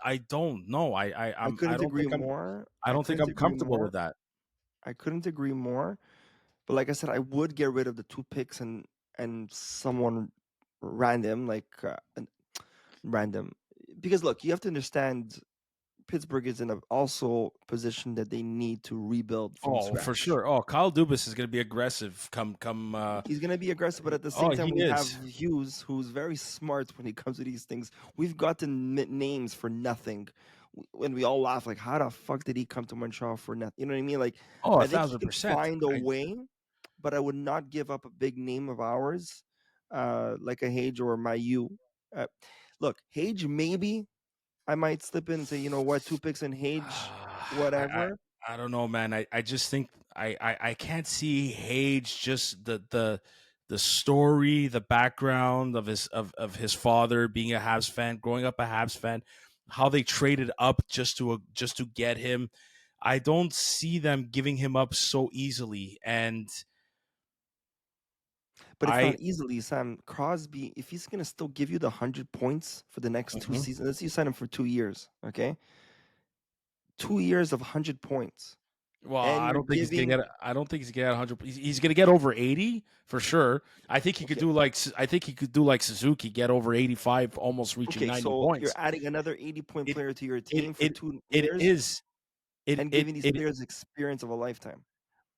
I don't know. I couldn't agree more. I don't think I'm comfortable with that. I couldn't agree more. But like I said, I would get rid of the 2 picks and someone random, like random, because look, you have to understand, Pittsburgh is in a also position that they need to rebuild from Oh, for scratch. sure. Oh, Kyle Dubas is going to be aggressive. He's going to be aggressive, but at the Oh, same time, he we have is. Hughes, who's very smart when it comes to these things. We've gotten names for nothing. When we all laugh, like, how the fuck did he come to Montreal for nothing? You know what I mean? Like, Oh, I think he can 1,000%. find a way, but I would not give up a big name of ours, like a Hage or Mayu. Look, Hage, maybe I might slip in and say, you know what, 2 picks in Hage, I whatever. I don't know, man. I just think I can't see Hage, just the story, the background of his father being a Habs fan, growing up a Habs fan, how they traded up just to get him. I don't see them giving him up so easily, and But it's I. not easily, Sam. Crosby, if he's going to still give you the 100 points for the next 2 Mhm. seasons, let's say you sign him for 2 years, okay? 2 years of 100 points. Well, And I you're don't think he's gonna giving, get. I don't think he's gonna get 100. He's gonna get over 80 for sure. I think he could okay, do like. I think he could do like Suzuki, get over 85, almost reaching okay, 90 so you're points. adding another 80-point It player to your it team for it 2 it years is it and it giving these it. players experience of a lifetime.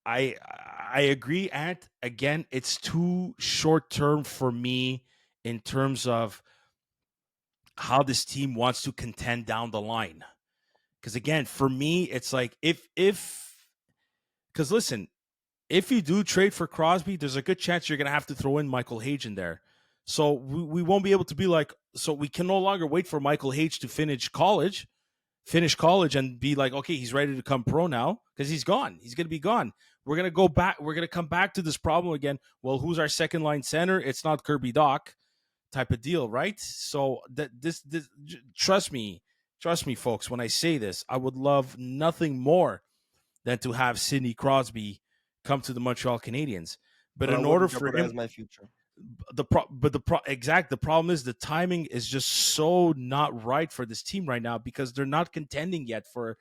I I agree. And again, it's too short term for me in terms of how this team wants to contend down the line. Because again, for me, it's like if because listen, if you do trade for Crosby, there's a good chance you're going to have to throw in Michael Hage in there. So we won't be able to be like, so we can no longer wait for Michael Hage to finish college and be like, okay, he's ready to come pro now, because he's gone. He's going to be gone. We're going to go back. We're going to come back to this problem again. Well, who's our second line center? It's not Kirby Doc type of deal, right? So that this trust me, folks, when I say this, I would love nothing more than to have Sidney Crosby come to the Montreal Canadiens. But But I in order wouldn't for him, jeopardize my future. the problem is the timing is just so not right for this team right now, because they're not contending yet for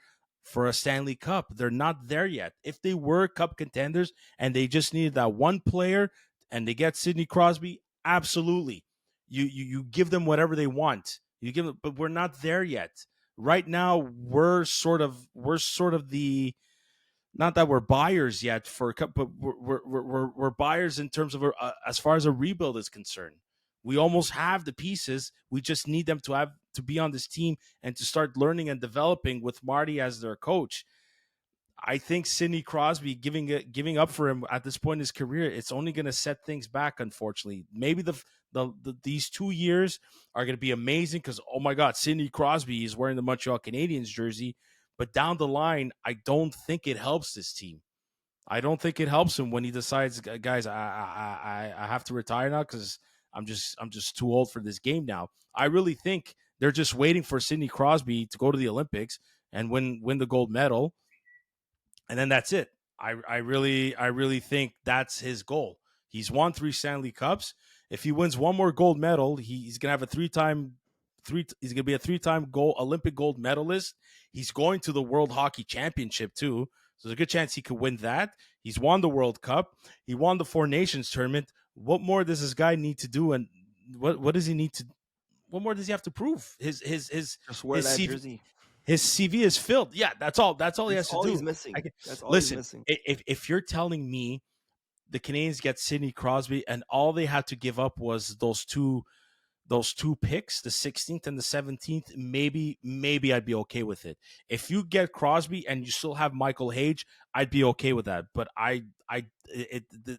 a Stanley Cup. They're not there yet. If they were cup contenders and they just needed that one player and they get Sidney Crosby, absolutely. You give them whatever they want. You give them, but we're not there yet. Right now, we're sort of the, not that we're buyers yet for a cup, but we're buyers in terms of as far as a rebuild is concerned. We almost have the pieces. We just need them to be on this team and to start learning and developing with Marty as their coach. I think Sidney Crosby giving up for him at this point in his career, it's only going to set things back. Unfortunately, maybe these 2 years are going to be amazing because, oh my God, Sidney Crosby is wearing the Montreal Canadiens jersey. But down the line, I don't think it helps this team. I don't think it helps him when he decides, guys, I have to retire now because I'm just too old for this game now. I really think they're just waiting for Sidney Crosby to go to the Olympics, and win the gold medal, and then that's it. I really think that's his goal. He's won 3 Stanley Cups. If he wins one more gold medal, he's gonna have he's gonna be a 3-time Olympic gold medalist. He's going to the World Hockey Championship too. So there's a good chance he could win that. He's won the World Cup. He won the Four Nations tournament. What more does this guy need to do? And what does he need to? What more does he have to prove? Just wear that CV, jersey. his CV is filled. Yeah, that's all. That's all he has to do. He's missing. That's all listen, he's missing. If you're telling me the Canadiens get Sidney Crosby and all they had to give up was those two picks, the 16th and the 17th, maybe I'd be okay with it. If you get Crosby and you still have Michael Hage, I'd be okay with that. But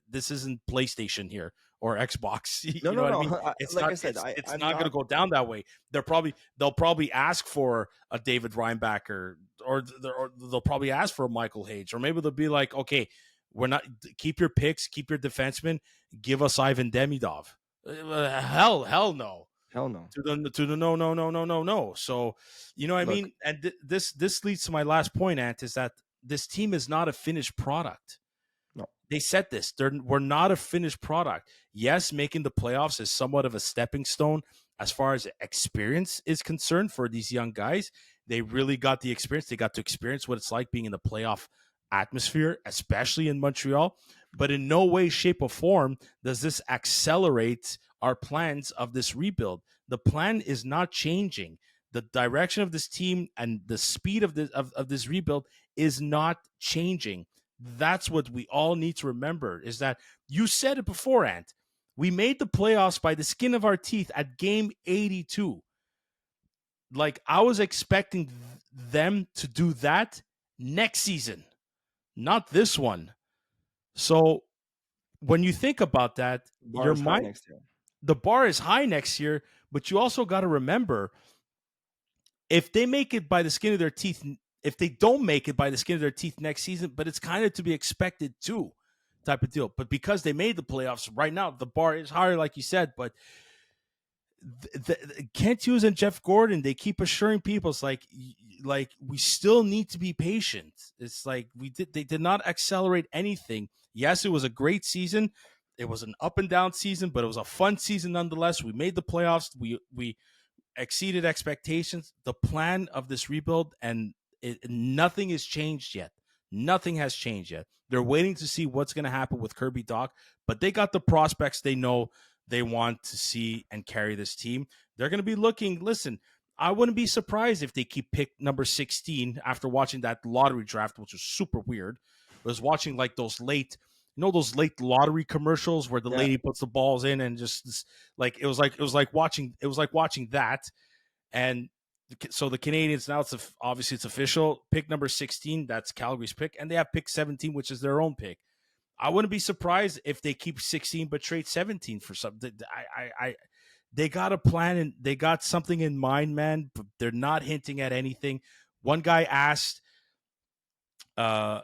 this isn't PlayStation here or Xbox. You know what I mean? It's like not, I said, it's not going to go down that way. They'll probably ask for a David Reinbacher, or they'll probably ask for a Michael Hage, or maybe they'll be like, okay, we're not, keep your picks, keep your defensemen, give us Ivan Demidov. Hell no. Hell no. To the no. So, you know what I mean? And this leads to my last point, Ant, is that this team is not a finished product. No. They said this. We're not a finished product. Yes, making the playoffs is somewhat of a stepping stone as far as experience is concerned for these young guys. They really got the experience. They got to experience what it's like being in the playoff atmosphere, especially in Montreal. But in no way, shape, or form does this accelerate our plans of this rebuild. The plan is not changing. The direction of this team and the speed of this rebuild is not changing. That's what we all need to remember, is that you said it before, Ant. We made the playoffs by the skin of our teeth at game 82. Like, I was expecting them to do that next season, not this one. So when you think about that, your mind, the bar is high next year, but you also got to remember, if they make it by the skin of their teeth, if they don't make it by the skin of their teeth next season, but it's kind of to be expected too, type of deal. But because they made the playoffs right now, the bar is higher, like you said. But Kent Hughes and Jeff Gorton, they keep assuring people, it's like we still need to be patient. It's like they did not accelerate anything. Yes, it was a great season. It was an up and down season, but it was a fun season nonetheless. We made the playoffs. We exceeded expectations. The plan of this rebuild, and nothing has changed yet. Nothing has changed yet. They're waiting to see what's going to happen with Kirby Dach, but they got the prospects they know they want to see and carry this team. They're going to be looking. Listen, I wouldn't be surprised if they keep pick number 16 after watching that lottery draft, which was super weird. I was watching like those late lottery commercials where the lady puts the balls in and just like it was like watching that. And so the Canadiens, now obviously it's official. Pick number 16, that's Calgary's pick, and they have pick 17, which is their own pick. I wouldn't be surprised if they keep 16 but trade 17 for something. They got a plan and they got something in mind, man. But they're not hinting at anything. One guy asked, a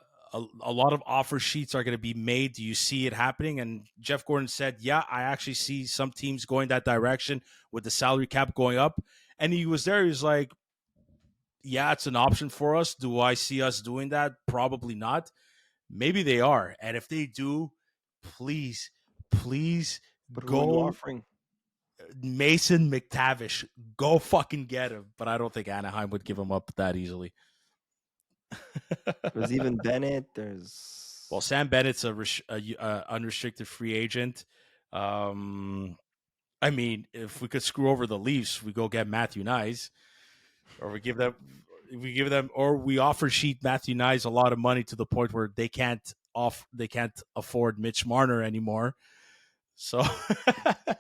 lot of offer sheets are going to be made. Do you see it happening? And Jeff Gorton said, yeah, I actually see some teams going that direction with the salary cap going up. And he was there. He was like, yeah, it's an option for us. Do I see us doing that? Probably not. Maybe they are. And if they do, please but go offering Mason McTavish. Go fucking get him. But I don't think Anaheim would give him up that easily. There's even Bennett. Well, Sam Bennett's a unrestricted free agent. I mean, if we could screw over the Leafs, we go get Matthew Nyes, or we offer sheet Matthew Nyes a lot of money to the point where they can't afford Mitch Marner anymore. So I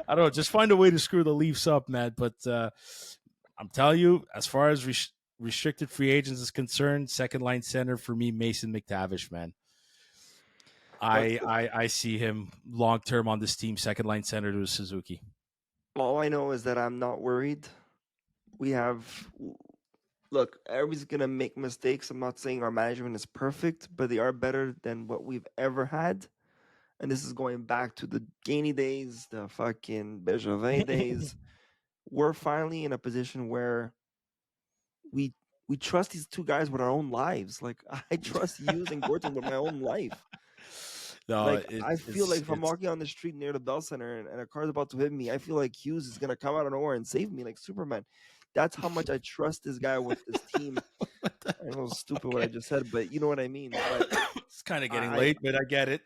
don't know. Just find a way to screw the Leafs up, man. But I'm telling you, as far as restricted free agents is concerned, second line center for me, Mason McTavish, man. I see him long term on this team, second line center to Suzuki. All I know is that I'm not worried. Look, everybody's gonna make mistakes. I'm not saying our management is perfect, but they are better than what we've ever had. And this is going back to the Gainey days, the fucking Bergevin days. We're finally in a position where we we trust these two guys with our own lives. Like I trust Hughes and Gorton with my own life. No, Like I feel like if I'm walking on the street near the Bell Center and a car's about to hit me, I feel like Hughes is gonna come out of nowhere and save me like Superman. That's how much I trust this guy with this team. I know it's stupid what I just said, but you know what I mean. But it's kind of getting I late, but I get it.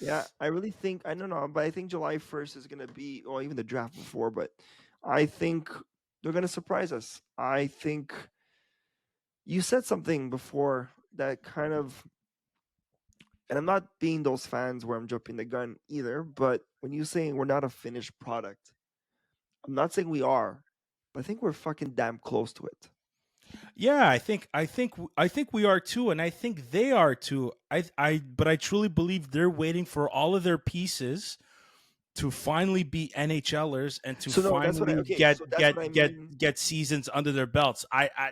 yeah, I really think I don't know, but I think July 1st is gonna be, or even the draft before, but I think they're gonna surprise us. I think you said something before that kind of, and I'm not being those fans where I'm jumping the gun either, but when you saying we're not a finished product, I'm not saying we are, but I think we're fucking damn close to it. Yeah, I think we are too, and I think they are too. But I truly believe they're waiting for all of their pieces to finally be NHLers and to So no, that's what I finally okay. So that's what I mean. get seasons under their belts. I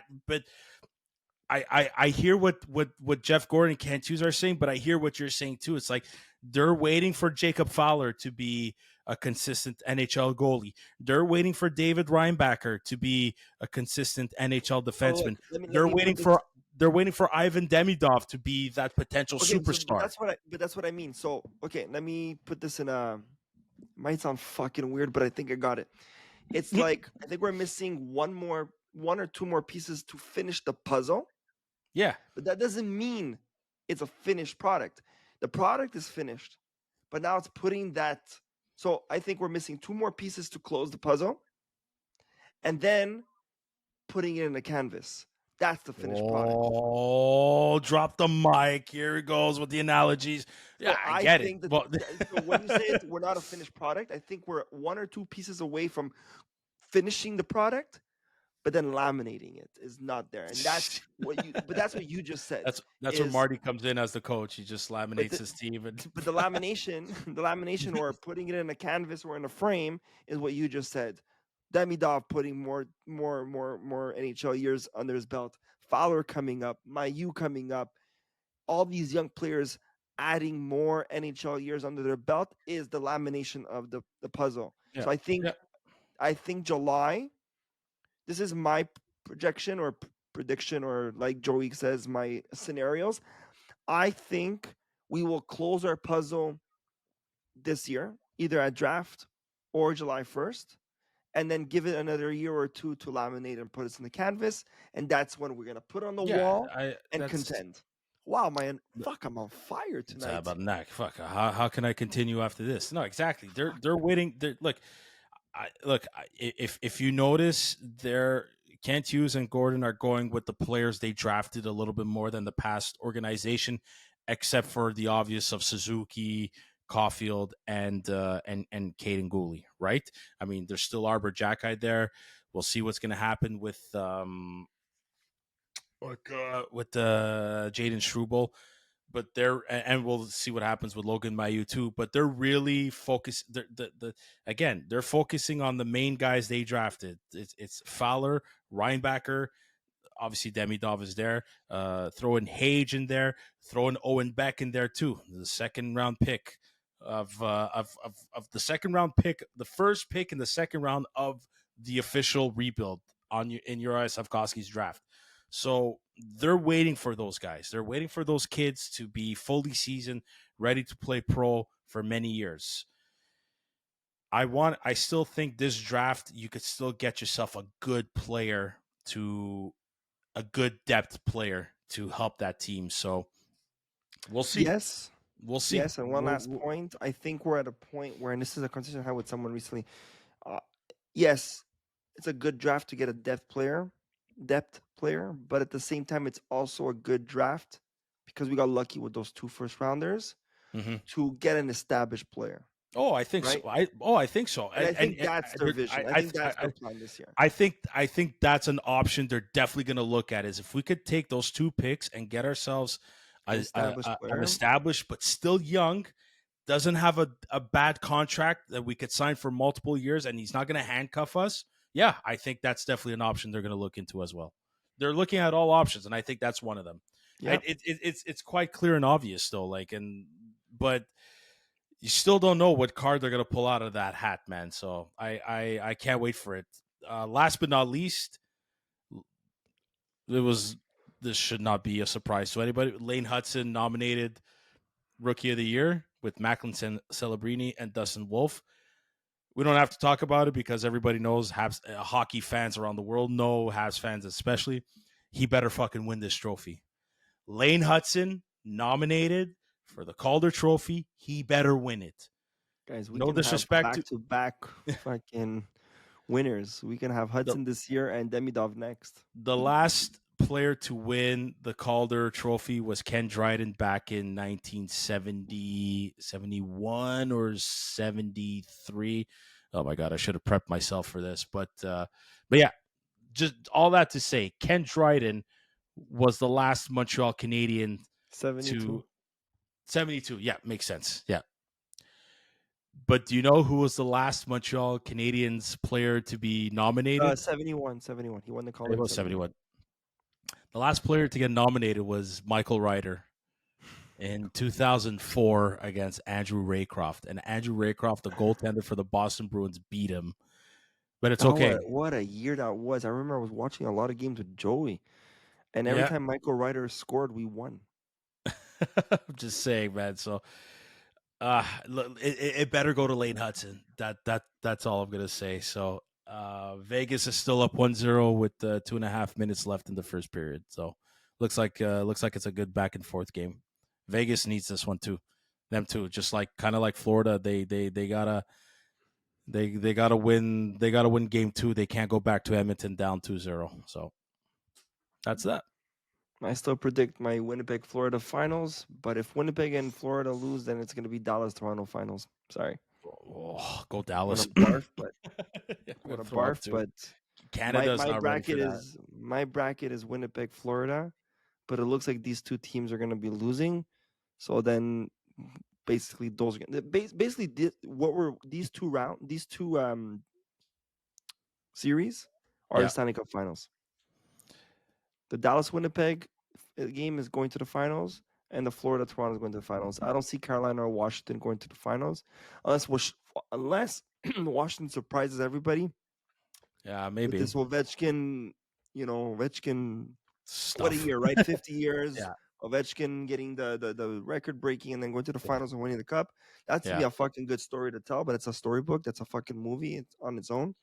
hear what Jeff Gordon and Kent Hughes are saying, but I hear what you're saying too. It's like they're waiting for Jacob Fowler to be a consistent NHL goalie. They're waiting for David Reinbacher to be a consistent NHL So defenseman. look, let me put this. They're waiting for Ivan Demidov to be that potential Okay, so superstar. that's what I mean. So okay, let me put this in a. Might sound fucking weird, but I think I got it. It's like I think we're missing one or two more pieces to finish the puzzle, Yeah. but that doesn't mean it's a finished product. The product is finished, but now it's putting that. So I think we're missing two more pieces to close the puzzle, and then putting it in a canvas. That's the finished product. Oh, drop the mic. Here it goes with the analogies. So Yeah, I I get it. think that Well, so when you say we're not a finished product, I think we're one or two pieces away from finishing the product, but then laminating it is not there, and that's what you. But that's what you just said. that's where Marty comes in as the coach. He just laminates his team. But the lamination, or putting it in a canvas or in a frame is what you just said. Demidov putting more NHL years under his belt. Fowler coming up, Mayu coming up. All these young players adding more NHL years under their belt is the lamination of the puzzle. Yeah. So I think July. This is my projection or prediction, or like Joey says, my scenarios. I think we will close our puzzle this year, either at draft or July 1st, and then give it another year or two to laminate and put us in the canvas. And that's when we're going to put on the wall and contend. Wow, man. Fuck, I'm on fire tonight. It's about neck. Fuck. How can I continue after this? No, exactly. They're waiting. If you notice, Kent Hughes and Gordon are going with the players they drafted a little bit more than the past organization, except for the obvious of Suzuki, Caulfield, and Caden Gooley, right? I mean, there's still Arbor Jackeye there. We'll see what's going to happen with Jaden Struble, but and we'll see what happens with Logan Mailloux too. But they're really focused. They're focusing on the main guys they drafted. It's Fowler, Reinbacher. Obviously, Demidov is there. Throw in Hage in there. Throw in Owen Beck in there too. The second round pick of the second round pick, the first pick in the second round of the official rebuild in Uri Savkovsky's draft. So they're waiting for those guys. They're waiting for those kids to be fully seasoned, ready to play pro for many years. I still think this draft, you could still get yourself a good depth player to help that team. So we'll see. Yes. We'll see. Yes, and one last point. I think we're at a point where, and this is a conversation I had with someone recently. Yes, it's a good draft to get a depth player, but at the same time, it's also a good draft because we got lucky with those two first rounders to get an established player. Oh, I think so. I think so. And I think that's their vision. I think that's their plan this year. I think that's an option they're definitely going to look at. Is if we could take those two picks and get ourselves an established but still young, doesn't have a bad contract that we could sign for multiple years, and he's not going to handcuff us. Yeah, I think that's definitely an option they're going to look into as well. They're looking at all options, and I think that's one of them. Yeah, it's quite clear and obvious though. But you still don't know what card they're going to pull out of that hat, man. So I can't wait for it. Last but not least, This should not be a surprise to anybody. Lane Hudson nominated Rookie of the Year with Macklin Celebrini and Dustin Wolf. We don't have to talk about it because everybody knows. Habs hockey fans around the world know, Habs fans especially. He better fucking win this trophy. Lane Hudson nominated for the Calder Trophy. He better win it. Guys, we No can disrespect have back-to-back fucking winners. We can have Hudson this year and Demidov next. The last player to win the Calder Trophy was Ken Dryden back in 1970, 71 or 73. Oh my God, I should have prepped myself for this. But yeah, just all that to say, Ken Dryden was the last Montreal Canadian 72. 72. Yeah, makes sense. Yeah. But do you know who was the last Montreal Canadiens player to be nominated? 71. He won the Calder. It was 71. The last player to get nominated was Michael Ryder in 2004 against Andrew Raycroft. And Andrew Raycroft, the goaltender for the Boston Bruins, beat him. But it's okay. What a year that was. I remember I was watching a lot of games with Joey. And every time Michael Ryder scored, we won. I'm just saying, man. So it better go to Lane Hudson. That's all I'm going to say. So Vegas is still up 1-0 with 2.5 minutes left in the first period. So looks like it's a good back and forth game. Vegas needs this one too. Them too. Just like kind of like Florida, they gotta win. They gotta win game 2. They can't go back to Edmonton down 2-0. So that's that. I still predict my Winnipeg Florida finals, but if Winnipeg and Florida lose, then it's going to be Dallas Toronto finals. Sorry. Oh, go Dallas. I'm gonna barf, but Canada's not ready for that. My bracket is Winnipeg Florida, but it looks like these two teams are going to be losing. So then basically those these two series are the Stanley Cup finals. The Dallas Winnipeg game is going to the finals, and the Florida Toronto is going to the finals. I don't see Carolina or Washington going to the finals unless Washington surprises everybody. Yeah, maybe with this Ovechkin stuff. What a year, right? 50 years. Ovechkin getting the record breaking and then going to the finals and winning the cup. That's to be a fucking good story to tell, but it's a storybook. That's a fucking movie on its own.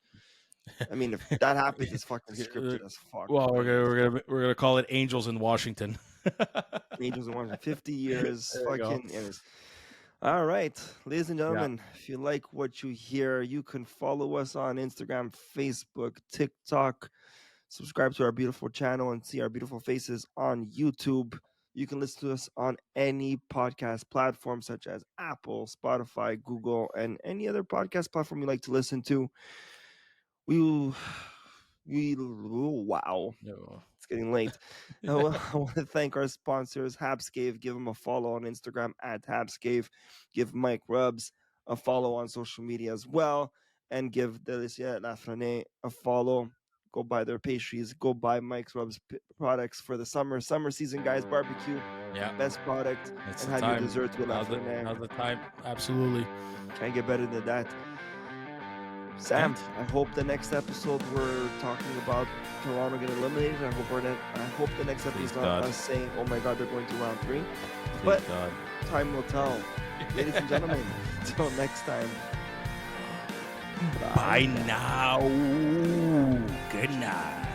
I mean, if that happens, it's fucking scripted as fuck. Well, we're gonna call it Angels in Washington. Angels in Washington, 50 years, fucking. All right, ladies and gentlemen, if you like what you hear, you can follow us on Instagram, Facebook, TikTok. Subscribe to our beautiful channel and see our beautiful faces on YouTube. You can listen to us on any podcast platform such as Apple, Spotify, Google, and any other podcast platform you like to listen to. Wow. No. It's getting late. I want to thank our sponsors, Habscave. Give them a follow on Instagram at Habscave. Give Mike Rubs a follow on social media as well. And give Delicia Lafrene a follow. Go buy their pastries. Go buy Mike's Rubs products for the summer season, guys. Barbecue. Yeah. Best product. It's and have your dessert with Lafrene. Now's the time. Absolutely. Can't get better than that. Sam, I hope the next episode we're talking about Toronto getting eliminated. I hope the next episode is not us saying, "Oh my God, they're going to round 3." But time will tell. Ladies and gentlemen, until next time. Bye now. Good night.